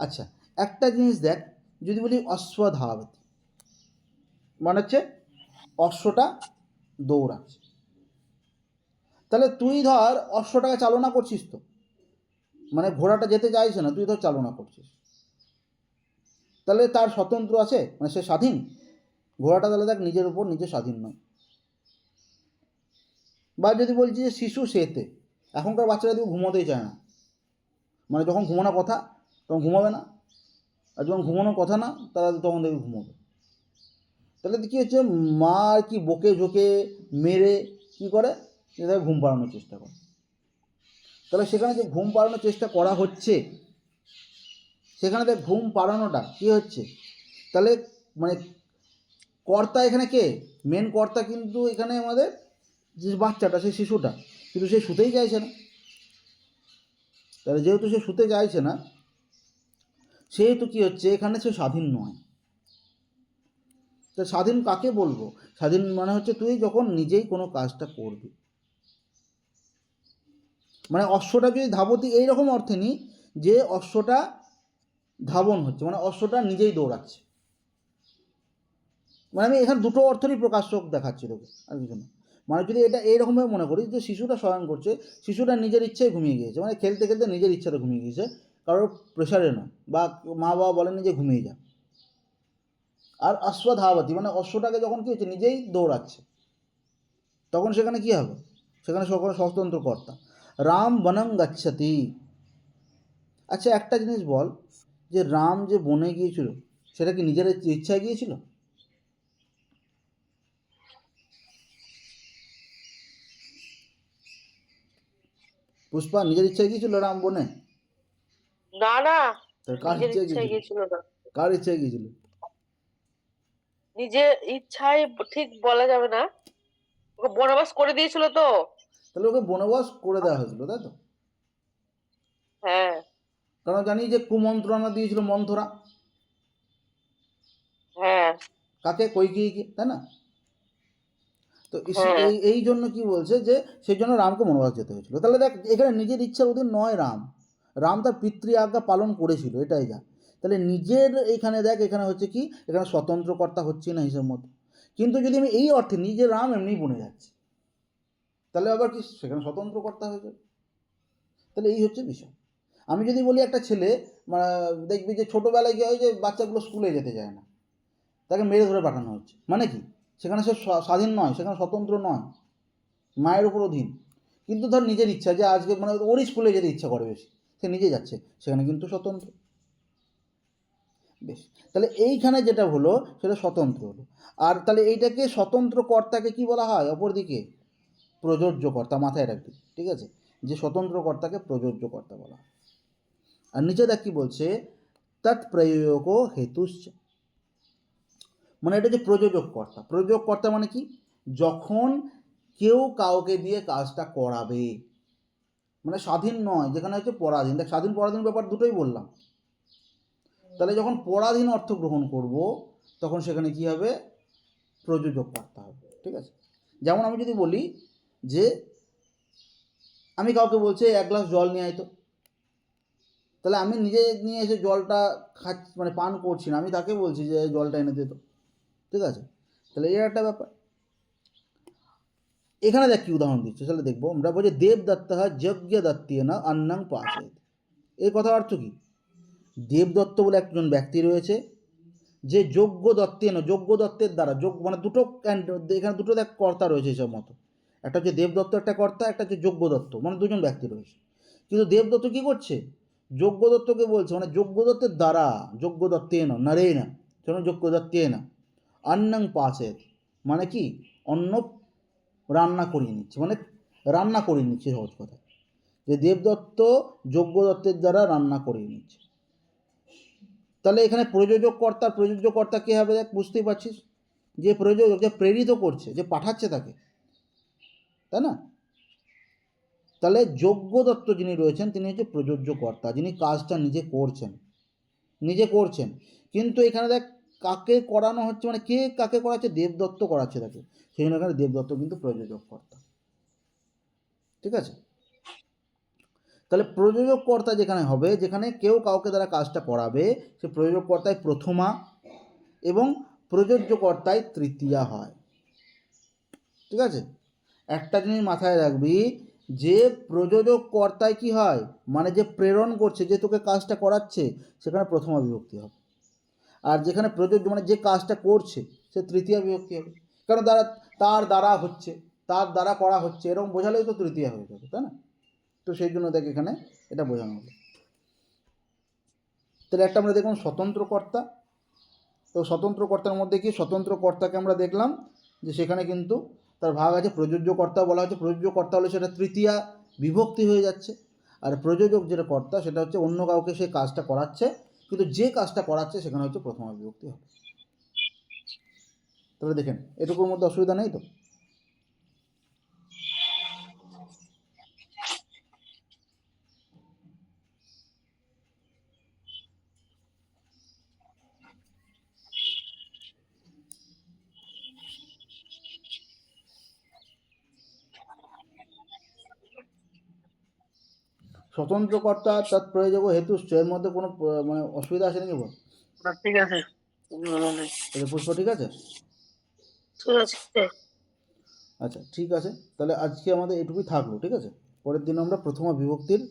আচ্ছা, একটা জিনিস দেখ, যদি বলি অশ্বধাবতি, মানে হচ্ছে অশ্বটা দৌড়াচ্ছে, তাহলে তুই ধর অশ্বটাকে চালনা করছিস তো, মানে ঘোড়াটা যেতে চাইছে না, তুই ধর চালনা করছিস, তাহলে তার স্বতন্ত্র আছে, মানে সে স্বাধীন। ঘোড়াটা তাহলে দেখ নিজের উপর নিজে স্বাধীন নয়। বা যদি বলছি যে শিশু সেতে, এখনকার বাচ্চারা দেখবে ঘুমোতেই চায় না, মানে যখন ঘুমানোর কথা তখন ঘুমাবে না, আর যখন ঘুমানোর কথা না তারা তখন দেখবে ঘুমোবে। তাহলে কী হচ্ছে, মা আর কি বকে ঝোঁকে মেরে কী করে, তাকে ঘুম পাড়ানোর চেষ্টা করে। তাহলে সেখানে যে ঘুম পাড়ানোর চেষ্টা করা হচ্ছে, সেখানে দেখ ঘুম পাড়ানোটা কী হচ্ছে, তাহলে মানে কর্তা এখানে কে? মেন কর্তা কিন্তু এখানে আমাদের যে বাচ্চাটা, সেই শিশুটা, কিন্তু সে শুতেই চাইছে না। তাহলে যেহেতু সে শুতে চাইছে না, সেহেতু কী হচ্ছে, এখানে সে স্বাধীন নয়। তা স্বাধীন কাকে বলবো? স্বাধীন মানে হচ্ছে তুই যখন নিজেই কোনো কাজটা করবি। মানে অশ্বটা যদি ধাবতি এইরকম অর্থে নিই যে অশ্বটা ধাবন হচ্ছে, মানে অশ্বটা নিজেই দৌড়াচ্ছে। মানে আমি এখানে দুটো অর্থেরই প্রকাশ্য দেখাচ্ছি তোকে, আর কিছু না। মানে যদি এটা এইরকমভাবে মনে করি যে শিশুটা শয়ন করছে, শিশুটা নিজের ইচ্ছায় ঘুমিয়ে গিয়েছে, মানে খেলতে খেলতে নিজের ইচ্ছাতে ঘুমিয়ে গিয়েছে, কারোর প্রেশারে নয়, বা মা বাবা বলেনি যে ঘুমিয়ে যা। আর অশ্বধাবতী মানে অশ্বটাকে যখন কী হচ্ছে, নিজেই দৌড়াচ্ছে, তখন সেখানে কী হবে? সেখানে সকল স্বতন্ত্র কর্তা। রাম বনং গচ্ছতি। আচ্ছা একটা জিনিস বল, যে রাম যে বনে গিয়েছিল সেটা কি নিজের ইচ্ছায় গিয়েছিল? পুষ্পা, নিজের ইচ্ছায় গিয়েছিল রাম বনে? না না, তার কার নিজের ইচ্ছায় ইচ্ছায় গিয়েছিল? গেছিল না। কার ইচ্ছায় গিয়েছিল? নিজের ইচ্ছায় ঠিক বলা যাবে না, ওকে বনবাস করে দিয়েছিল তো। তাহলে ওকে বনবাস করে দেওয়া হয়েছিল, তাই তো? হ্যাঁ কারণ জানি যে কুমন্ত্রণা দিয়েছিল মন্থরা, হ্যাঁ কাকে? কৈকেয়ীকে, তাই না? তো হ্যাঁ এই এই জন্য কি বলছে যে সেই জন্য রামকে বনবাস যেতে হয়েছিল। তাহলে দেখ এখানে নিজের ইচ্ছার অধীন নয় রাম, রাম তার পিতৃ আজ্ঞা পালন করেছিল, এটাই যা। তাহলে নিজের এখানে দেখ, এখানে হচ্ছে কি, এখানে স্বতন্ত্র কর্তা হচ্ছে না হিসেব মতো। কিন্তু যদি আমি এই অর্থে নিই যে রাম এমনিই বনে যাচ্ছে, তাহলে আবার কি সেখানে স্বতন্ত্র কর্তা হয়ে যাবে? তাহলে এই হচ্ছে বিষয়। আমি যদি বলি একটা ছেলে, মানে দেখবি যে ছোটোবেলায় কী হয়, যে বাচ্চাগুলো স্কুলে যেতে চায় না, তাকে মেরে ধরে পাঠানো হচ্ছে, মানে কি সেখানে সে স্বাধীন নয়, সেখানে স্বতন্ত্র নয়, মায়ের উপর অধীন। কিন্তু ধর নিজের ইচ্ছা, যে আজকে মানে ওরই স্কুলে যেতে ইচ্ছা করে বেশি, সে নিজে যাচ্ছে, সেখানে কিন্তু স্বতন্ত্র। বেশ, তাহলে এইখানে যেটা হলো সেটা স্বতন্ত্র হলো। আর তাহলে এইটাকে স্বতন্ত্র কর্তাকে কি বলা হয়? অপরদিকে প্রযোজ্য কর্তা, মাথায় রাখবি, ঠিক আছে? যে স্বতন্ত্র কর্তাকে প্রযোজ্য কর্তা বলা হয়। আর নিচে দেখ কি বলছে, তৎপ্রয়োগ হেতুশ্চ, মানে এটা যে প্রযোজক কর্তা। প্রযোজক কর্তা মানে কি? যখন কেউ কাউকে দিয়ে কাজটা করাবে, মানে স্বাধীন নয়, যেখানে হচ্ছে পরাধীন। দেখ স্বাধীন পরাধীন ব্যাপার দুটোই বললাম। তাহলে যখন পরাধীন অর্থ গ্রহণ করব, তখন সেখানে কি হবে? প্রযোজক কর্তা হবে, ঠিক আছে? যেমন আমি যদি বলি যে আমি কাউকে বলছি 1 গ্লাস জল নিয়ে আয় তো, তাহলে আমি নিজে নিয়ে এসে জলটা খাচ্ছি, মানে পান করছি না, আমি তাকে বলছি যে জলটা এনে দে তো, ঠিক আছে? তাহলে এর একটা ব্যাপার। এখানে দেখ কি উদাহরণ দিচ্ছে, তাহলে দেখবো আমরা, বলছি দেবদত্ত যজ্ঞ দত্তেন অন্নং পাচেত। এই কথার অর্থ কি? দেবদত্ত বলে একজন ব্যক্তি রয়েছে, যে যোগ্য দত্তেন, যোগ্য দত্তের দ্বারা, যোগ্য মানে দুটো, এখানে দুটো দেখ কর্তা রয়েছে হিসাব মতো। একটা হচ্ছে দেবদত্ত একটা কর্তা, একটা হচ্ছে যোগ্য দত্ত, মানে দুজন ব্যক্তি রয়েছে। কিন্তু দেবদত্ত কি করছে? যোগ্য দত্তকে বলছে, মানে যোগ্য দত্তের দ্বারা, যোগ্য দত্তেন নরেন, যোগ্য দত্তেন অন্নং পাচেত, মানে কি অন্ন রান্না করিয়ে নিচ্ছে, মানে রান্না করিয়ে নিচ্ছে, সহজ কথা, যে দেবদত্ত যোগ্য দত্তের দ্বারা রান্না করিয়ে নিচ্ছে। তাহলে এখানে প্রযোজক কর্তা, প্রযোজ্য কর্তা কে হবে? দেখ বুঝতেই পারছিস, যে প্রযোজক, যে প্রেরিত করছে, যে পাঠাচ্ছে তাকে, তাই না? তাহলে যোগ্য দত্ত যিনি রয়েছেন তিনি হচ্ছে প্রযোজ্য কর্তা, যিনি কাজটা নিজে করছেন, নিজে করছেন। কিন্তু এখানে দেখ কাকে করানো হচ্ছে, মানে কে কাকে করাচ্ছে? দেবদত্ত করাচ্ছে তাকে, সেই জন্য এখানে দেবদত্ত কিন্তু প্রযোজক কর্তা, ঠিক আছে? তাহলে প্রযোজক কর্তা যেখানে হবে, যেখানে কেউ কাউকে দ্বারা কাজটা করাবে, সে প্রযোজক কর্তায় প্রথমা এবং প্রযোজ্য কর্তায় তৃতীয়া হয়, ঠিক আছে? একটা জিনিস মাথায় রাখবি, যে প্রযোজক কর্তায় কি হয়, মানে যে প্রেরণ করছে, যে তোকে কাজটা করাচ্ছে, সেখানে প্রথমা বিভক্তি হবে। আর যেখানে প্রযোজ্য মানে যে কাজটা করছে, সে তৃতীয়া বিভক্তি হবে। কারণ তার দ্বারা হচ্ছে, তার দ্বারা করা হচ্ছে, এরকম বোঝালেই তো তৃতীয়া হয়ে যাবে, তাই না? তো সেই জন্য দেখ এখানে এটা বোঝানো হলো। তাহলে একটা আমরা দেখলাম স্বতন্ত্র কর্তা। তো স্বতন্ত্র কর্তার মধ্যে কি, স্বতন্ত্র কর্তাকে আমরা দেখলাম যে সেখানে কিন্তু তার ভাগ আছে, প্রযোজ্য কর্তা বলা হচ্ছে। প্রযোজ্য কর্তা হলে সেটা তৃতীয়া বিভক্তি হয়ে যাচ্ছে। আর প্রযোজক যেটা কর্তা, সেটা হচ্ছে অন্য কাউকে সে কাজটা করাচ্ছে, কিন্তু যে কাজটা করাচ্ছে সেখানে হচ্ছে প্রথমা বিভক্তি হবে। তাহলে দেখেন এটুকুর মধ্যে অসুবিধা নেই তো? স্বতন্ত্র কর্তা তৎপ্রয়োজক হেতুশ্চ, এর মধ্যে কোনো মানে অসুবিধা আছে নাকি বল? না, ঠিক আছে, বলো না। এটা পুষ্প ঠিক আছে? ঠিক আছে। আচ্ছা ঠিক আছে, তাহলে আজকে আমাদের এটুকুই থাকলো, ঠিক আছে? পরের দিন আমরা প্রথমা বিভক্তির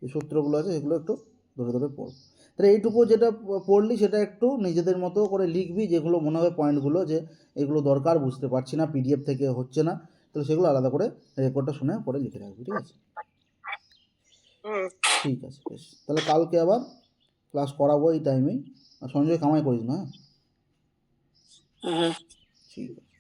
যে সূত্রগুলো আছে সেগুলো একটু ধরে ধরে পড়ব। তাহলে এইটুকু যেটা পড়লি সেটা একটু নিজেদের মতো করে লিখবি, যেগুলো মনে হবে পয়েন্টগুলো যে এগুলো দরকার, বুঝতে পারছি না, পিডিএফ থেকে হচ্ছে না, তাহলে সেগুলো আলাদা করে রেকর্ডটা শুনে পরে লিখে রাখবি, ঠিক আছে? হুম। ঠিক আছে, বেশ, তাহলে কালকে আবার ক্লাস করাবো এই টাইমেই। আর সঞ্জয় কামাই করিস না, হ্যাঁ? হুম। ঠিক আছে।